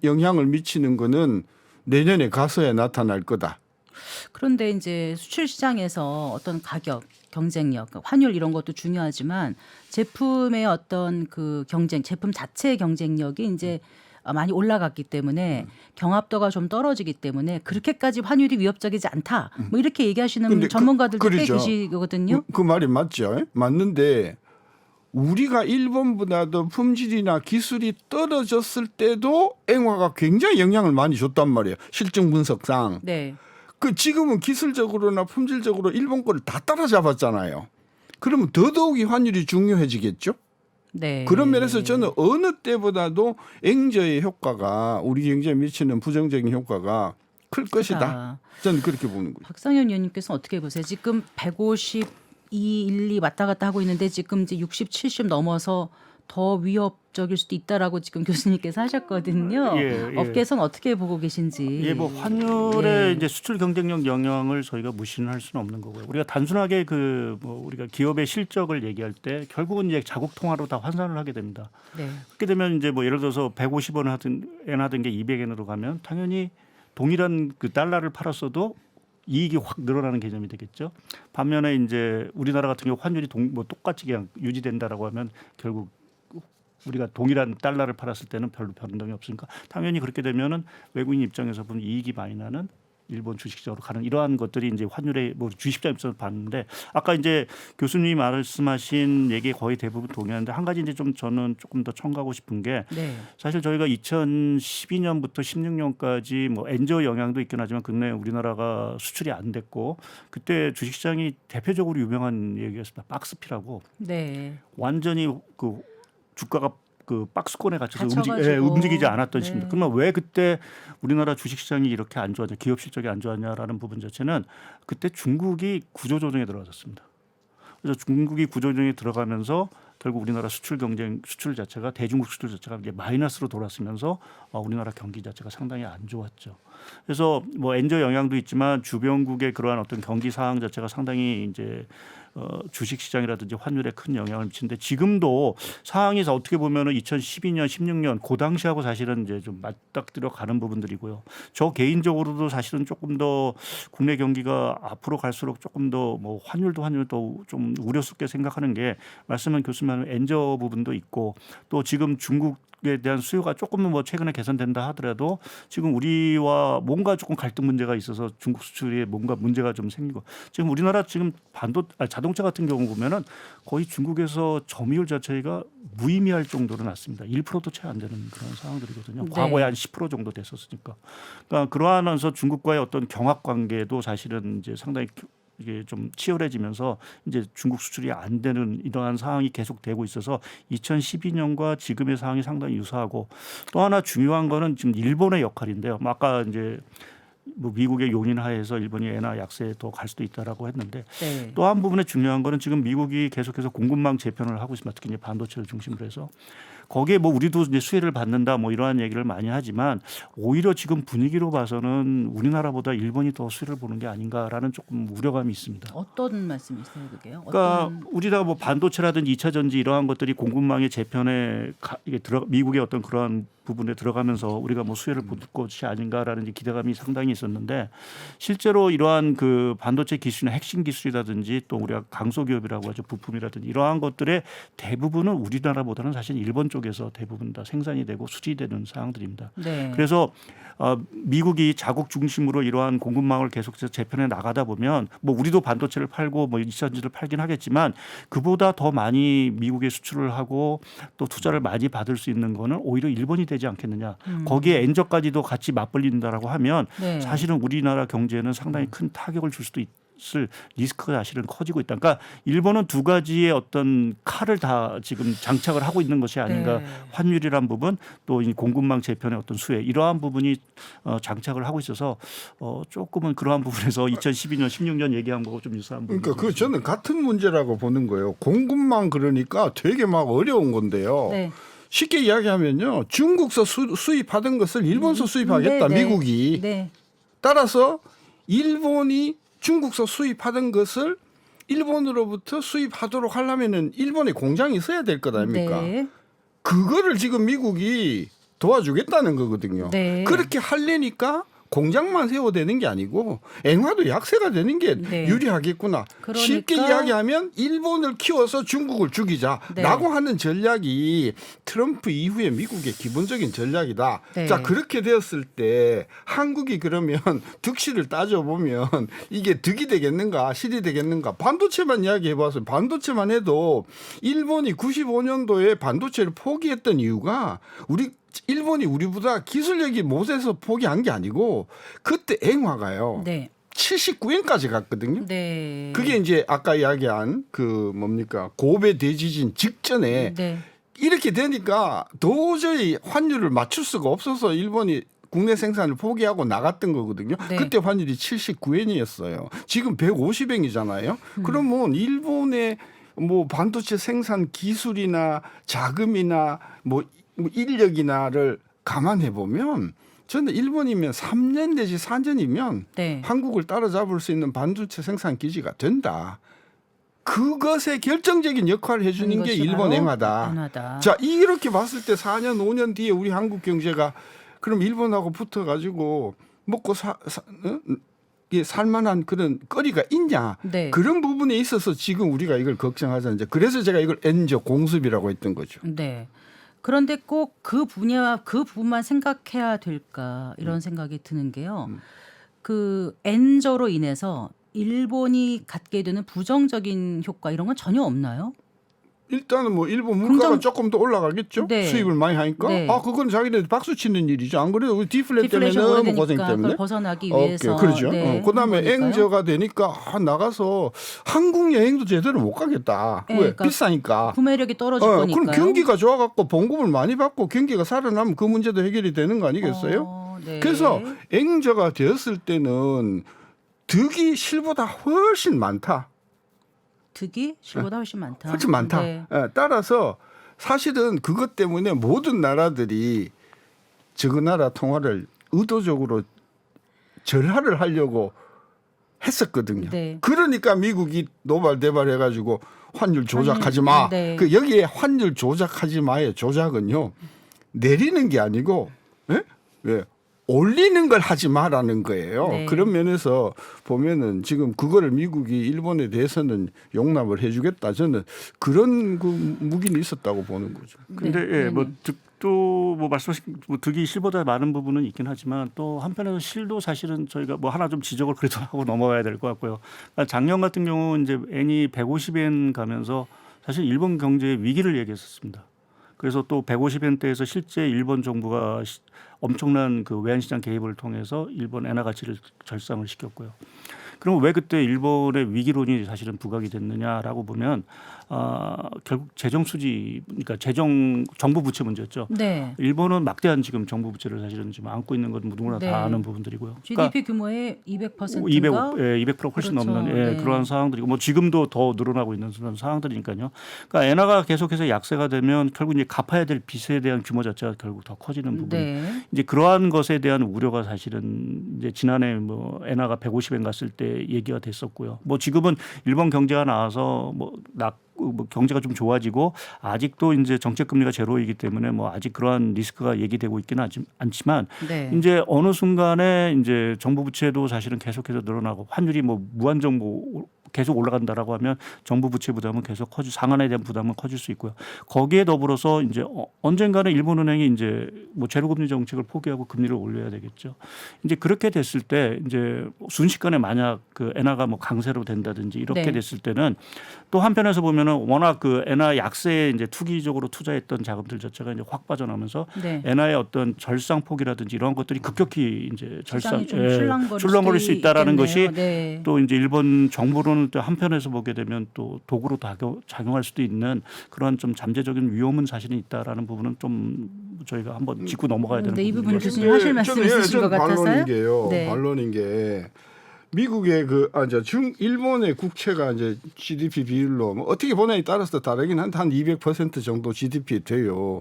Speaker 5: 영향을 미치는 거는 내년에 가서야 나타날 거다.
Speaker 3: 그런데 이제 수출 시장에서 어떤 가격, 경쟁력, 환율 이런 것도 중요하지만 제품의 어떤 그 경쟁, 제품 자체의 경쟁력이 이제 많이 올라갔기 때문에 경합도가 좀 떨어지기 때문에 그렇게까지 환율이 위협적이지 않다. 뭐 이렇게 얘기하시는
Speaker 5: 근데
Speaker 3: 전문가들도 꽤
Speaker 5: 그러죠.
Speaker 3: 계시거든요.
Speaker 5: 그 말이 맞죠. 맞는데 우리가 일본보다도 품질이나 기술이 떨어졌을 때도 앵화가 굉장히 영향을 많이 줬단 말이에요. 실증 분석상.
Speaker 3: 네.
Speaker 5: 그 지금은 기술적으로나 품질적으로 일본 거를 다 따라잡았잖아요. 그러면 더더욱이 환율이 중요해지겠죠.
Speaker 3: 네.
Speaker 5: 그런 면에서 저는 어느 때보다도 앵저의 효과가 우리 경제에 미치는 부정적인 효과가 클 것이다. 저는 그렇게 보는 거죠.
Speaker 3: 박상현 의원님께서 어떻게 보세요? 지금 152, 1, 2 왔다 갔다 하고 있는데 지금 이제 60, 70 넘어서 더 위협적일 수도 있다라고 지금 교수님께서 하셨거든요.
Speaker 4: 예.
Speaker 3: 업계에서는 어떻게 보고 계신지.
Speaker 4: 예, 뭐 환율의
Speaker 3: 예.
Speaker 4: 이제 수출 경쟁력 영향을 저희가 무시는 할 수는 없는 거고요. 우리가 단순하게 그 뭐 우리가 기업의 실적을 얘기할 때 결국은 이제 자국 통화로 다 환산을 하게 됩니다.
Speaker 3: 네.
Speaker 4: 그렇게 되면 이제 뭐 예를 들어서 150원 하던 게 200엔으로 가면 당연히 동일한 그 달러를 팔았어도 이익이 확 늘어나는 개념이 되겠죠. 반면에 이제 우리나라 같은 경우 환율이 뭐 똑같이 그냥 유지된다라고 하면 결국 우리가 동일한 달러를 팔았을 때는 별로 변동이 없으니까 당연히 그렇게 되면은 외국인 입장에서 보면 이익이 많이 나는 일본 주식시장으로 가는 이러한 것들이 이제 환율의 뭐 주식시장 입장에서 봤는데 아까 이제 교수님이 말씀하신 얘기에 거의 대부분 동의하는데 한 가지 이제 좀 저는 조금 더 첨가하고 싶은 게
Speaker 3: 네.
Speaker 4: 사실 저희가 2012년부터 16년까지 뭐 엔저 영향도 있긴 하지만 근래 우리나라가 수출이 안 됐고 그때 주식시장이 대표적으로 유명한 얘기였습니다. 박스피라고
Speaker 3: 네.
Speaker 4: 완전히 그 주가가 그 박스권에 갇혀서
Speaker 3: 갇혀가지고.
Speaker 4: 움직이지 않았던
Speaker 3: 네.
Speaker 4: 시기입니다. 그러면 왜 그때 우리나라 주식시장이 이렇게 안 좋았냐, 기업 실적이 안 좋았냐라는 부분 자체는 그때 중국이 구조조정에 들어갔었습니다. 그래서 중국이 구조조정에 들어가면서 결국 우리나라 수출 자체가 대중국 수출 자체가 이제 마이너스로 돌았으면서 우리나라 경기 자체가 상당히 안 좋았죠. 그래서 뭐 엔저 영향도 있지만 주변국의 그러한 어떤 경기 상황 자체가 상당히 이제 주식 시장이라든지 환율에 큰 영향을 미치는데 지금도 상황에서 어떻게 보면은 2012년, 16년 그 당시하고 사실은 이제 좀 맞닥뜨려 가는 부분들이고요. 저 개인적으로도 사실은 조금 더 국내 경기가 앞으로 갈수록 조금 더 뭐 환율도 좀 우려스럽게 생각하는 게 말씀한 교수님 엔저 부분도 있고 또 지금 중국에 대한 수요가 조금은 뭐 최근에 개선된다 하더라도 지금 우리와 뭔가 조금 갈등 문제가 있어서 중국 수출에 뭔가 문제가 좀 생기고 지금 우리나라 지금 자동차 같은 경우 보면은 거의 중국에서 점유율 자체가 무의미할 정도로 났습니다. 1%도 채 안 되는 그런 상황들이거든요.
Speaker 3: 네.
Speaker 4: 과거에 한 10% 정도 됐었으니까. 그러니까 그러하면서 중국과의 어떤 경합 관계도 사실은 이제 상당히 이게 좀 치열해지면서 이제 중국 수출이 안 되는 이러한 상황이 계속되고 있어서 2012년과 지금의 상황이 상당히 유사하고 또 하나 중요한 거는 지금 일본의 역할인데요. 아까 이제 뭐 미국의 용인하에서 일본이 엔화 약세에 더 갈 수도 있다라고 했는데
Speaker 3: 네.
Speaker 4: 또 한 부분에 중요한 거는 지금 미국이 계속해서 공급망 재편을 하고 있습니다. 특히 이제 반도체를 중심으로 해서 거기에 뭐 우리도 이제 수혜를 받는다 뭐 이러한 얘기를 많이 하지만 오히려 지금 분위기로 봐서는 우리나라보다 일본이 더 수혜를 보는 게 아닌가라는 조금 우려감이 있습니다.
Speaker 3: 어떤 말씀이세요, 그게요?
Speaker 4: 그러니까 우리나라 뭐 반도체라든지 2차 전지 이러한 것들이 공급망의 재편에 이게 미국의 어떤 그러한 부분에 들어가면서 우리가 뭐 수혜를 볼 것이 아닌가라는 이제 기대감이 상당히 있었는데 실제로 이러한 그 반도체 기술이나 핵심 기술이라든지 또 우리가 강소기업이라고 하죠. 부품이라든지 이러한 것들의 대부분은 우리나라보다는 사실 일본 쪽에서 대부분 다 생산이 되고 수지되는 상황들입니다.
Speaker 3: 네.
Speaker 4: 그래서 미국이 자국 중심으로 이러한 공급망을 계속해서 재편해 나가다 보면 뭐 우리도 반도체를 팔고 뭐 2차 전지를 팔긴 하겠지만 그보다 더 많이 미국에 수출을 하고 또 투자를 많이 받을 수 있는 거는 오히려 일본이 되지 않겠느냐. 거기에 엔저까지도 같이 맞벌린다라고 하면
Speaker 3: 네.
Speaker 4: 사실은 우리나라 경제에는 상당히 큰 타격을 줄 수도 있을 리스크가 사실은 커지고 있다. 그러니까 일본은 두 가지의 어떤 칼을 다 지금 장착을 하고 있는 것이 아닌가.
Speaker 3: 네.
Speaker 4: 환율이란 부분 또 이 공급망 재편의 어떤 수혜 이러한 부분이 장착을 하고 있어서 조금은 그러한 부분에서 2012년 16년 얘기한 거고 좀 유사한 부분이
Speaker 5: 그러니까 그 저는 같은 문제라고 보는 거예요. 공급망 그러니까 되게 막 어려운 건데요.
Speaker 3: 네.
Speaker 5: 쉽게 이야기하면요. 중국서 수입하던 것을 일본서 수입하겠다.
Speaker 3: 네, 네.
Speaker 5: 미국이.
Speaker 3: 네.
Speaker 5: 따라서 일본이 중국서 수입하던 것을 일본으로부터 수입하도록 하려면은 일본에 공장이 있어야 될 것 아닙니까?
Speaker 3: 네.
Speaker 5: 그거를 지금 미국이 도와주겠다는 거거든요.
Speaker 3: 네.
Speaker 5: 그렇게 하려니까 공장만 세워되는 게 아니고 엔화도 약세가 되는 게
Speaker 3: 네.
Speaker 5: 유리하겠구나.
Speaker 3: 그러니까
Speaker 5: 쉽게 이야기하면 일본을 키워서 중국을 죽이자라고
Speaker 3: 네.
Speaker 5: 하는 전략이 트럼프 이후에 미국의 기본적인 전략이다.
Speaker 3: 네.
Speaker 5: 자 그렇게 되었을 때 한국이 그러면 득실을 따져보면 이게 득이 되겠는가 실이 되겠는가. 반도체만 이야기해봐서 반도체만 해도 일본이 95년도에 반도체를 포기했던 이유가 일본이 우리보다 기술력이 못해서 포기한 게 아니고 그때 엔화가요.
Speaker 3: 네.
Speaker 5: 79엔까지 갔거든요.
Speaker 3: 네.
Speaker 5: 그게 이제 아까 이야기한 그 뭡니까 고베 대지진 직전에
Speaker 3: 네.
Speaker 5: 이렇게 되니까 도저히 환율을 맞출 수가 없어서 일본이 국내 생산을 포기하고 나갔던 거거든요.
Speaker 3: 네.
Speaker 5: 그때 환율이 79엔이었어요. 지금 150엔이잖아요. 그러면 일본의 뭐 반도체 생산 기술이나 자금이나 뭐 인력이나를 감안해 보면 저는 일본이면 3년 내지 4년이면
Speaker 3: 네.
Speaker 5: 한국을 따라잡을 수 있는 반도체 생산 기지가 된다. 그것에 결정적인 역할을 해주는 게
Speaker 3: 그것이
Speaker 5: 일본
Speaker 3: 바로
Speaker 5: 엔화다.
Speaker 3: 엔화다.
Speaker 5: 자 이렇게 봤을 때 4년 5년 뒤에 우리 한국 경제가 그럼 일본하고 붙어가지고 먹고 살만한 그런 거리가 있냐.
Speaker 3: 네.
Speaker 5: 그런 부분에 있어서 지금 우리가 이걸 걱정하자. 이제 그래서 제가 이걸 엔저 공습이라고 했던 거죠.
Speaker 3: 네. 그런데 꼭 그 분야와 그 부분만 생각해야 될까 이런 생각이 드는 게요. 그 엔저로 인해서 일본이 갖게 되는 부정적인 효과 이런 건 전혀 없나요?
Speaker 5: 일단은 뭐 일본 물가가 조금 더 올라가겠죠.
Speaker 3: 네.
Speaker 5: 수입을 많이 하니까.
Speaker 3: 네.
Speaker 5: 아 그건 자기네들 박수 치는 일이죠. 안 그래도 우리 디플레 때문에
Speaker 3: 디플레이션
Speaker 5: 너무
Speaker 3: 오래되니까
Speaker 5: 고생 때문에.
Speaker 3: 그걸 벗어나기 위해서.
Speaker 5: 그렇죠.
Speaker 3: 네,
Speaker 5: 그다음에
Speaker 3: 한 거니까요.
Speaker 5: 엔저가 되니까 나가서 한국 여행도 제대로 못 가겠다.
Speaker 3: 네,
Speaker 5: 왜?
Speaker 3: 그러니까
Speaker 5: 비싸니까.
Speaker 3: 구매력이 떨어질 거니까요.
Speaker 5: 그럼 경기가 좋아갖고 봉급을 많이 받고 경기가 살아나면 그 문제도 해결이 되는 거 아니겠어요?
Speaker 3: 네.
Speaker 5: 그래서 엔저가 되었을 때는 득이 실보다 훨씬 많다.
Speaker 3: 득이 실보다 훨씬 많다.
Speaker 5: 훨씬 많다.
Speaker 3: 네.
Speaker 5: 따라서 사실은 그것 때문에 모든 나라들이 저그나라 통화를 의도적으로 절하를 하려고 했었거든요.
Speaker 3: 네.
Speaker 5: 그러니까 미국이 노발대발해가지고 환율 조작하지 마.
Speaker 3: 네.
Speaker 5: 그 여기에 환율 조작하지 마의 조작은요 내리는 게 아니고 왜? 올리는 걸 하지 마라는 거예요.
Speaker 3: 네.
Speaker 5: 그런 면에서 보면은 지금 그거를 미국이 일본에 대해서는 용납을 해주겠다. 저는 그런 그 무기는 있었다고 보는 거죠.
Speaker 4: 근데
Speaker 3: 네.
Speaker 4: 뭐 득도 뭐 말씀하신 뭐 득이 실보다 많은 부분은 있긴 하지만 또 한편에서 실도 사실은 저희가 뭐 하나 좀 지적을 그래도 하고 넘어가야 될 것 같고요. 그러니까 작년 같은 경우 이제 엔이 150엔 가면서 사실 일본 경제의 위기를 얘기했었습니다. 그래서 또 150엔대에서 실제 일본 정부가 엄청난 그 외환시장 개입을 통해서 일본 엔화 가치를 절상을 시켰고요. 그럼 왜 그때 일본의 위기론이 사실은 부각이 됐느냐라고 보면 결국 재정 수지, 그러니까 정부 부채 문제였죠.
Speaker 3: 네.
Speaker 4: 일본은 막대한 지금 정부 부채를 사실은 지금 안고 있는 건 누구나
Speaker 3: 네.
Speaker 4: 다 아는 부분들이고요.
Speaker 3: GDP 규모의 200%인가?
Speaker 4: 200% 훨씬
Speaker 3: 그렇죠.
Speaker 4: 넘는
Speaker 3: 네.
Speaker 4: 그러한 상황들이고 뭐 지금도 더 늘어나고 있는 그런 상황들이니까요. 그러니까 엔화가 계속해서 약세가 되면 결국 이제 갚아야 될 빚에 대한 규모 자체가 결국 더 커지는 부분.
Speaker 3: 네.
Speaker 4: 이제 그러한 것에 대한 우려가 사실은 이제 지난해 뭐 엔화가 150엔 갔을 때 얘기가 됐었고요. 뭐 지금은 일본 경제가 나와서 뭐 경제가 좀 좋아지고 아직도 이제 정책 금리가 제로이기 때문에 뭐 아직 그러한 리스크가 얘기되고 있기는 않지만
Speaker 3: 네.
Speaker 4: 이제 어느 순간에 이제 정부 부채도 사실은 계속해서 늘어나고 환율이 뭐 무한정 뭐 계속 올라간다라고 하면 정부 부채 부담은 계속 상한에 대한 부담은 커질 수 있고요. 거기에 더불어서 이제 언젠가는 일본은행이 이제 뭐 제로금리 정책을 포기하고 금리를 올려야 되겠죠. 이제 그렇게 됐을 때 이제 순식간에 만약 그 엔화가 뭐 강세로 된다든지 이렇게
Speaker 3: 네.
Speaker 4: 됐을 때는 또 한편에서 보면은 워낙 그 엔화 약세에 이제 투기적으로 투자했던 자금들 자체가 이제 확 빠져나면서
Speaker 3: 네.
Speaker 4: 엔화의 어떤 절상폭이라든지 이런 것들이 급격히 이제
Speaker 3: 시장이 좀
Speaker 4: 출렁거릴
Speaker 3: 출렁거릴
Speaker 4: 수 있다라는 것이
Speaker 3: 네.
Speaker 4: 또 이제 일본 정부로는 또 한편에서 보게 되면 또 도구로 작용할 수도 있는 그런 좀 잠재적인 위험은 사실은 있다라는 부분은 좀 저희가 한번 짚고 넘어가야 되는
Speaker 3: 네, 이 부분
Speaker 4: 부분이죠.
Speaker 3: 교수님 하실 말씀
Speaker 5: 저는
Speaker 3: 있으신 것 같아서요.
Speaker 5: 반론인 게요.
Speaker 3: 네.
Speaker 5: 반론인 게 미국의 일본의 국채가 이제 GDP 비율로 뭐 어떻게 보냐에 따라서 다르긴 한데 한 200% 정도 GDP 돼요.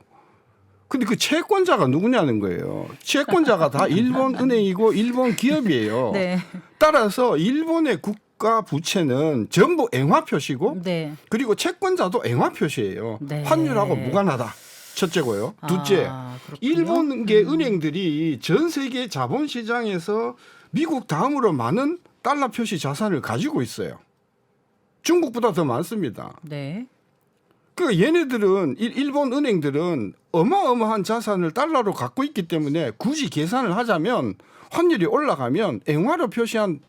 Speaker 5: 근데 그 채권자가 누구냐는 거예요. 채권자가 다 일본 은행이고 일본 기업이에요.
Speaker 3: 네.
Speaker 5: 따라서 일본의 국가 부채는 전부 앵화 표시고
Speaker 3: 네.
Speaker 5: 그리고 채권자도 앵화 표시예요.
Speaker 3: 네.
Speaker 5: 환율하고 무관하다. 첫째고요. 둘째,
Speaker 3: 그렇군요.
Speaker 5: 일본계 은행들이 전 세계 자본시장에서 미국 다음으로 많은 달러 표시 자산을 가지고 있어요. 중국보다 더 많습니다.
Speaker 3: 네.
Speaker 5: 그 얘네들은 일본 은행들은 어마어마한 자산을 달러로 갖고 있기 때문에 굳이 계산을 하자면 환율이 올라가면 앵화로 표시한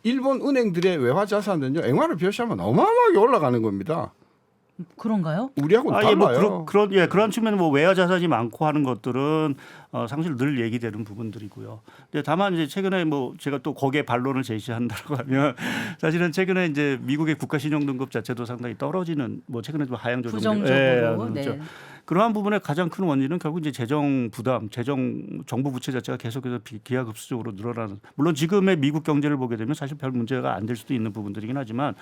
Speaker 5: 일본 은행들의 외화 자산은요, 앵화로 표시하면 어마어마하게 올라가는 겁니다.
Speaker 3: 그런가요?
Speaker 5: 우리하고는
Speaker 4: 예, 뭐
Speaker 5: 달라요.
Speaker 4: 그런 측면에 뭐 외화 자산이 많고 하는 것들은 상실 늘 얘기되는 부분들이고요. 근데 다만 이제 최근에 뭐 제가 또 거기에 반론을 제시한다고 하면 사실은 최근에 이제 미국의 국가 신용 등급 자체도 상당히 떨어지는 뭐 최근에 좀 하향 조정
Speaker 3: 부정적으로.
Speaker 4: 그렇죠.
Speaker 3: 네.
Speaker 4: 그러한 부분의 가장 큰 원인은 결국 이제 재정 부담, 정부 부채 자체가 계속해서 기하급수적으로 늘어나는. 물론 지금의 미국 경제를 보게 되면 사실 별 문제가 안 될 수도 있는 부분들이긴 하지만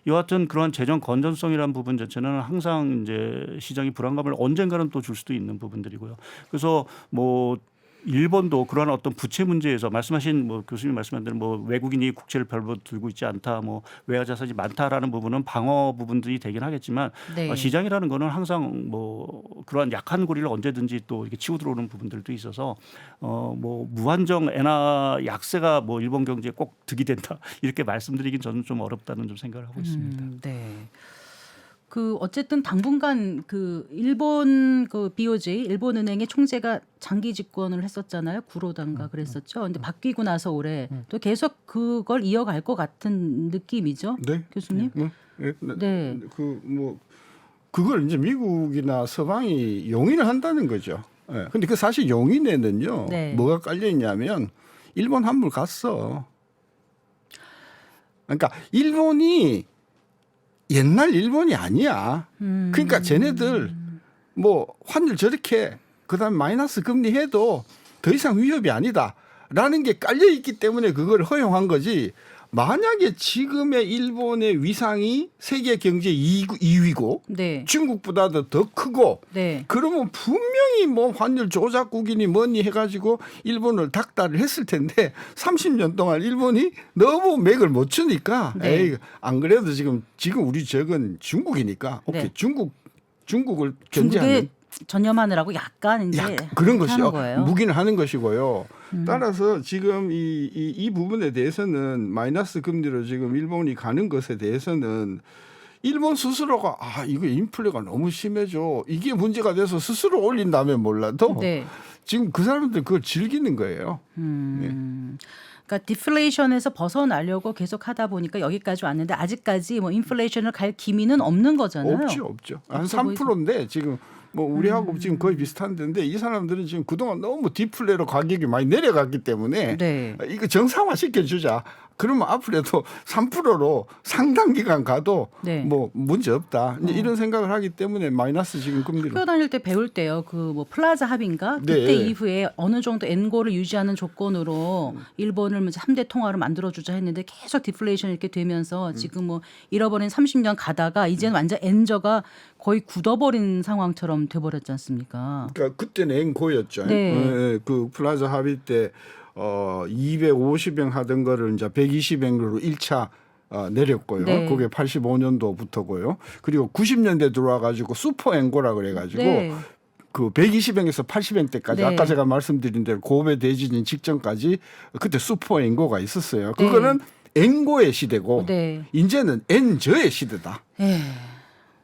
Speaker 4: 여하튼 그러한 재정 건전성이라는 부분 자체는 항상 이제 시장이 불안감을 언젠가는 또 줄 수도 있는 부분들이고요. 그래서 뭐 일본도 그러한 어떤 부채 문제에서 말씀하신 뭐 교수님 말씀한 대로 뭐 외국인이 국채를 별로 들고 있지 않다, 뭐 외화 자산이 많다라는 부분은 방어 부분들이 되긴 하겠지만
Speaker 3: 네.
Speaker 4: 시장이라는 거는 항상 뭐 그러한 약한 고리를 언제든지 또 이렇게 치고 들어오는 부분들도 있어서 뭐 무한정 엔화 약세가 뭐 일본 경제에 꼭 득이 된다 이렇게 말씀드리긴 저는 좀 어렵다는 좀 생각을 하고 있습니다.
Speaker 3: 네. 그 어쨌든 당분간 그 일본 그 BOJ 일본은행의 총재가 장기 집권을 했었잖아요. 구로단가 그랬었죠. 근데 바뀌고 나서 올해 또 계속 그걸 이어갈 것 같은 느낌이죠.
Speaker 5: 네.
Speaker 3: 교수님? 네.
Speaker 5: 그걸 이제 미국이나 서방이 용인을 한다는 거죠. 예. 근데 그 사실 용인에는요.
Speaker 3: 네.
Speaker 5: 뭐가 깔려 있냐면 일본 환물 갔어. 그러니까 일본이 옛날 일본이 아니야. 그러니까 쟤네들 뭐 환율 저렇게 그다음에 마이너스 금리 해도 더 이상 위협이 아니다라는 게 깔려 있기 때문에 그걸 허용한 거지. 만약에 지금의 일본의 위상이 세계 경제 2위고
Speaker 3: 네.
Speaker 5: 중국보다도 더 크고
Speaker 3: 네.
Speaker 5: 그러면 분명히 뭐 환율 조작국이니 뭐니 해가지고 일본을 닥달을 했을 텐데 30년 동안 일본이 너무 맥을 못 추니까
Speaker 3: 네.
Speaker 5: 에이, 안 그래도 지금 우리 적은 중국이니까 오케이
Speaker 3: 네.
Speaker 5: 중국을
Speaker 3: 중국에
Speaker 5: 견제하는
Speaker 3: 전념하느라고 약간 이제
Speaker 5: 그런
Speaker 3: 하는
Speaker 5: 것이요.
Speaker 3: 거예요.
Speaker 5: 무기는 하는 것이고요. 따라서 지금 이 부분에 대해서는 마이너스 금리로 지금 일본이 가는 것에 대해서는 일본 스스로가 이거 인플레가 너무 심해져. 이게 문제가 돼서 스스로 올린다면 몰라도
Speaker 3: 네.
Speaker 5: 지금 그 사람들 그걸 즐기는 거예요.
Speaker 3: 그러니까 디플레이션에서 벗어나려고 계속 하다 보니까 여기까지 왔는데 아직까지 뭐 인플레이션을 갈 기미는 없는 거잖아요.
Speaker 5: 없죠. 한
Speaker 3: 없어 보이죠.
Speaker 5: 3%인데 지금 뭐 우리하고 지금 거의 비슷한 데인데 이 사람들은 지금 그동안 너무 디플레로 가격이 많이 내려갔기 때문에
Speaker 3: 네.
Speaker 5: 이거 정상화 시켜주자. 그러면 앞으로도 3%로 상당 기간 가도
Speaker 3: 네.
Speaker 5: 뭐 문제 없다. 이제 이런 생각을 하기 때문에 마이너스 지금 금리로.
Speaker 3: 학교 다닐 때 배울 때요. 그 뭐 플라자 합의인가? 그때
Speaker 5: 네.
Speaker 3: 이후에 어느 정도 엔고를 유지하는 조건으로 일본을 3대 통화로 만들어 주자 했는데 계속 디플레이션 이렇게 되면서 지금 뭐 잃어버린 30년 가다가 이제는 완전 엔저가 거의 굳어버린 상황처럼 돼 버렸지 않습니까?
Speaker 5: 그러니까 그때는 앵고였죠.
Speaker 3: 네.
Speaker 5: 그 플라자 합의 때 250엔 하던 거를 이제 120엔으로 1차 내렸고요.
Speaker 3: 네.
Speaker 5: 그게 85년도부터고요. 그리고 90년대 들어와 가지고 슈퍼 앵고라 그래 가지고
Speaker 3: 네.
Speaker 5: 그 120엔에서 80엔 때까지
Speaker 3: 네.
Speaker 5: 아까 제가 말씀드린 대로 고베 대지진 직전까지 그때 슈퍼 앵고가 있었어요.
Speaker 3: 네.
Speaker 5: 그거는 앵고의 시대고
Speaker 3: 네.
Speaker 5: 이제는 엔저의 시대다.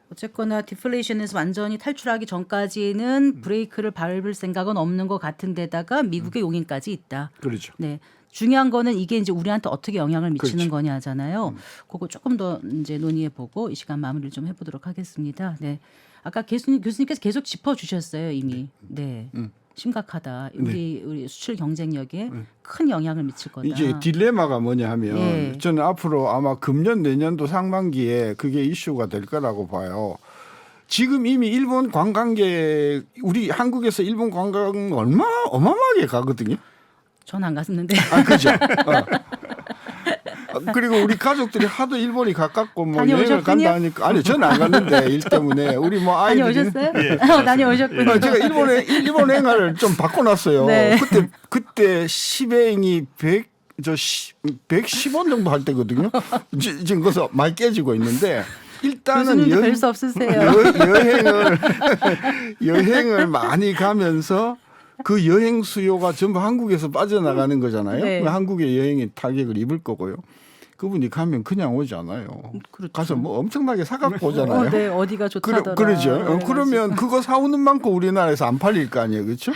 Speaker 3: 어쨌거나 디플레이션에서 완전히 탈출하기 전까지는 브레이크를 밟을 생각은 없는 것 같은데다가 미국의 용인까지 있다.
Speaker 5: 그렇죠.
Speaker 3: 네. 중요한 거는 이게 이제 우리한테 어떻게 영향을 미치는
Speaker 5: 그렇죠.
Speaker 3: 거냐잖아요. 그거 조금 더 이제 논의해 보고 이 시간 마무리를 좀 해보도록 하겠습니다. 네. 아까 교수님께서 계속 짚어주셨어요 이미. 네. 심각하다. 우리 수출 경쟁력에 큰 영향을 미칠 거다.
Speaker 5: 이제 딜레마가 뭐냐 하면
Speaker 3: 예.
Speaker 5: 저는 앞으로 아마 금년 내년도 상반기에 그게 이슈가 될 거라고 봐요. 지금 이미 일본 관광객 우리 한국에서 일본 관광 어마어마하게 가거든요.
Speaker 3: 전 안 갔는데.
Speaker 5: 아 그죠. 그리고 우리 가족들이 하도 일본이 가깝고 뭐 여행을
Speaker 3: 다녀오셨군요?
Speaker 5: 간다 하니까 아니 저는 안 갔는데 일 때문에 우리 뭐 아이들이
Speaker 3: 다녀오셨어요? 다녀오셨군요.
Speaker 5: 제가 일본 행화를 좀 바꿔놨어요.
Speaker 3: 네.
Speaker 5: 그때 10행이 110원 정도 할 때거든요. 지금 그래서 많이 깨지고 있는데 일단은
Speaker 3: 교수님도 별 수 없으세요.
Speaker 5: 여행을 많이 가면서 그 여행 수요가 전부 한국에서 빠져나가는 거잖아요.
Speaker 3: 네.
Speaker 5: 한국의 여행이 타격을 입을 거고요. 그분이 가면 그냥 오지 않아요.
Speaker 3: 그렇죠.
Speaker 5: 가서 뭐 엄청나게 사갖고 오잖아요.
Speaker 3: 네, 어디가 좋다더라.
Speaker 5: 그러죠.
Speaker 3: 그래가지고.
Speaker 5: 그러면 그거 사오는 만큼 우리나라에서 안 팔릴 거 아니에요. 그렇죠?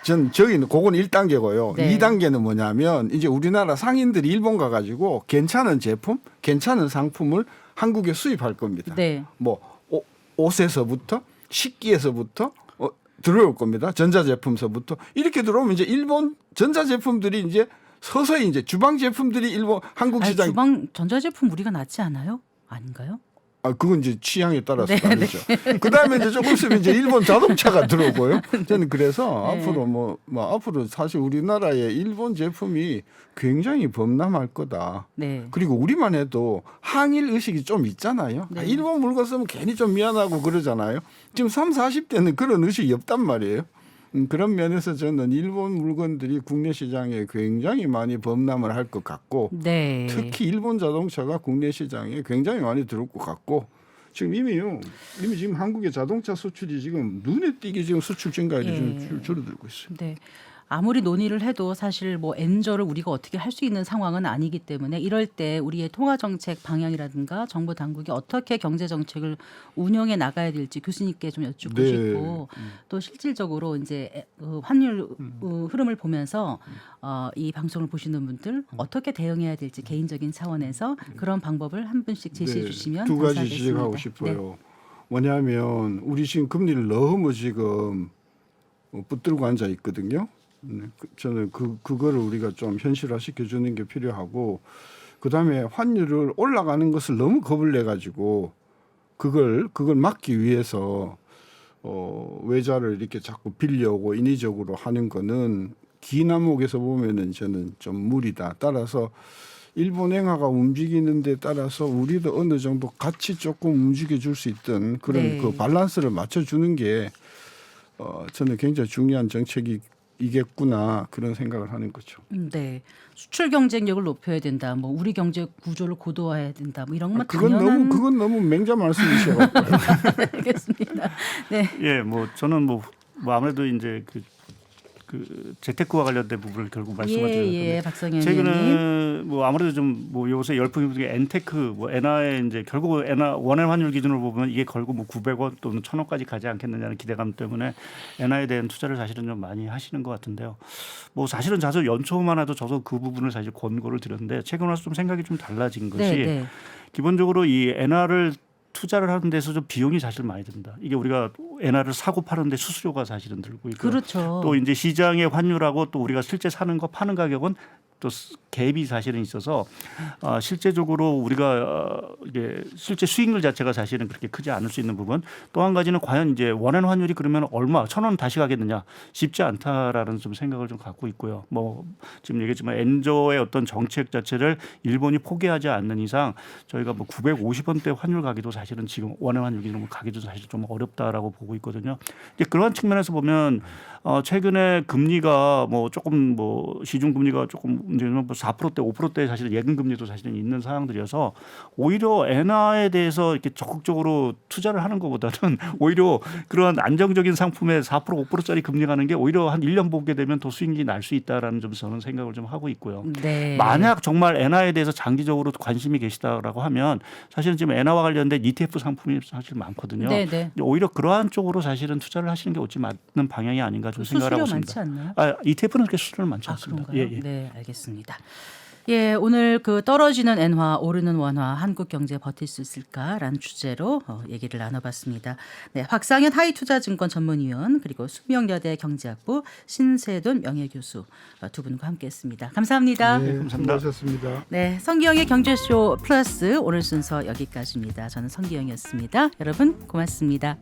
Speaker 5: 저기는 그건 1단계고요.
Speaker 3: 네.
Speaker 5: 2단계는 뭐냐면 이제 우리나라 상인들이 일본 가가지고 괜찮은 제품, 괜찮은 상품을 한국에 수입할 겁니다.
Speaker 3: 네.
Speaker 5: 뭐 옷에서부터 식기에서부터 들어올 겁니다. 전자제품서부터 이렇게 들어오면 이제 일본 전자제품들이 이제 서서히 이제 주방 제품들이 일본 한국
Speaker 3: 아니,
Speaker 5: 시장
Speaker 3: 주방 전자제품 우리가 낫지 않아요? 아닌가요?
Speaker 5: 그건 이제 취향에 따라서
Speaker 3: 네,
Speaker 5: 다르죠. 그다음에 이제 조금 있으면 이제 일본 자동차가 들어오고요. 저는 그래서
Speaker 3: 네.
Speaker 5: 앞으로 앞으로 사실 우리나라의 일본 제품이 굉장히 범람할 거다.
Speaker 3: 네.
Speaker 5: 그리고 우리만 해도 항일 의식이 좀 있잖아요.
Speaker 3: 네.
Speaker 5: 일본 물건 쓰면 괜히 좀 미안하고 그러잖아요. 지금 30, 40대는 그런 의식이 없단 말이에요. 그런 면에서 저는 일본 물건들이 국내 시장에 굉장히 많이 범람을 할 것 같고
Speaker 3: 네.
Speaker 5: 특히 일본 자동차가 국내 시장에 굉장히 많이 들어올 것 같고 지금 이미 지금 한국의 자동차 수출이 지금 눈에 띄게 지금 수출 증가율이 좀 줄어들고 있어요.
Speaker 3: 네. 아무리 논의를 해도 사실 뭐 엔저를 우리가 어떻게 할 수 있는 상황은 아니기 때문에 이럴 때 우리의 통화 정책 방향이라든가 정부 당국이 어떻게 경제 정책을 운영해 나가야 될지 교수님께 좀 여쭙고
Speaker 5: 네.
Speaker 3: 싶고 또 실질적으로 이제 환율 흐름을 보면서 이 방송을 보시는 분들 어떻게 대응해야 될지 개인적인 차원에서 그런 방법을 한 분씩 제시해 주시면
Speaker 5: 두 가지
Speaker 3: 감사하겠습니다.
Speaker 5: 지적하고 싶어요. 뭐냐면 우리 지금 금리를 너무 지금 붙들고 앉아 있거든요. 저는 그거를 우리가 좀 현실화 시켜주는 게 필요하고 그다음에 환율을 올라가는 것을 너무 겁을 내 가지고 그걸 막기 위해서 외자를 이렇게 자꾸 빌려오고 인위적으로 하는 거는 기남목에서 보면은 저는 좀 무리다. 따라서 일본 행화가 움직이는 데 따라서 우리도 어느 정도 같이 조금 움직여 줄 수 있던 그런
Speaker 3: 네.
Speaker 5: 그 밸런스를 맞춰 주는 게 저는 굉장히 중요한 정책이겠구나 그런 생각을 하는 거죠.
Speaker 3: 네, 수출 경쟁력을 높여야 된다. 뭐 우리 경제 구조를 고도화해야 된다. 뭐 이런 건
Speaker 5: 그건 너무 맹자 말씀이셔가지고.
Speaker 3: 알겠습니다. 네,
Speaker 4: 예, 뭐 저는 뭐 아무래도 이제 그 재테크와 관련된 부분을 결국 말씀하시는
Speaker 3: 예, 박성현 의원님.
Speaker 4: 최근에 뭐 아무래도 좀 뭐 요새 열풍이 부는 게 엔테크 뭐 엔화의 이제 결국 엔화 원화 환율 기준으로 보면 이게 결국 뭐 900원 또는 1,000원까지 가지 않겠느냐는 기대감 때문에 엔화에 대한 투자를 사실은 좀 많이 하시는 것 같은데요. 뭐 사실은 자서 연초만 해도 저도 그 부분을 사실 권고를 드렸는데 최근 와서 좀 생각이 좀 달라진 것이
Speaker 3: 네.
Speaker 4: 기본적으로 이 엔화를 투자를 하는 데서 좀 비용이 사실 많이 든다. 이게 우리가 엔화를 사고 파는데 수수료가 사실은 들고 있고
Speaker 3: 그렇죠.
Speaker 4: 또 이제 시장의 환율하고 또 우리가 실제 사는 거 파는 가격은 또 갭이 사실은 있어서 실제적으로 우리가 이게 실제 수익률 자체가 사실은 그렇게 크지 않을 수 있는 부분. 또 한 가지는 과연 이제 원화는 환율이 그러면 얼마 1,000원 다시 가겠느냐 쉽지 않다라는 좀 생각을 좀 갖고 있고요. 뭐 지금 얘기했지만 엔저의 어떤 정책 자체를 일본이 포기하지 않는 이상 저희가 뭐 950원대 환율 가기도 사실은 지금 원화 환율 기준으로 가기도 사실 좀 어렵다라고 보고 있거든요. 이제 그러한 측면에서 보면 최근에 금리가 뭐 조금 뭐 시중 금리가 조금 문제는 뭐 4%대 5%대 사실 예금 금리도 사실은 있는 상황들이어서 오히려 엔화에 대해서 이렇게 적극적으로 투자를 하는 것보다는 오히려 그런 안정적인 상품에 4% 5%짜리 금리 가는 게 오히려 한 1년 보게 되면 더 수익이 날 수 있다라는 점 저는 생각을 좀 하고 있고요.
Speaker 3: 네.
Speaker 4: 만약 정말 엔화에 대해서 장기적으로 관심이 계시다라고 하면 사실은 지금 엔화와 관련된 ETF 상품이 사실 많거든요.
Speaker 3: 네네.
Speaker 4: 오히려 그러한 쪽으로 사실은 투자를 하시는 게 옳지 맞는 방향이 아닌가 좀 생각을 하고
Speaker 3: 수수료
Speaker 4: 있습니다.
Speaker 3: 많지 않나요?
Speaker 4: ETF는 그렇게 수수료는 많지 않습니다.
Speaker 3: 그런가요? 네, 알겠습니다. 예, 오늘 그 떨어지는 엔화, 오르는 원화, 한국 경제 버틸 수 있을까라는 주제로 얘기를 나눠봤습니다. 네, 박상현 하이투자증권 전문위원 그리고 숙명여대 경제학부 신세돈 명예교수 두 분과 함께했습니다. 감사합니다.
Speaker 5: 네,
Speaker 4: 감사합니다.
Speaker 5: 수고하셨습니다.
Speaker 3: 네, 성기영의 경제쇼 플러스 오늘 순서 여기까지입니다. 저는 성기영이었습니다. 여러분 고맙습니다.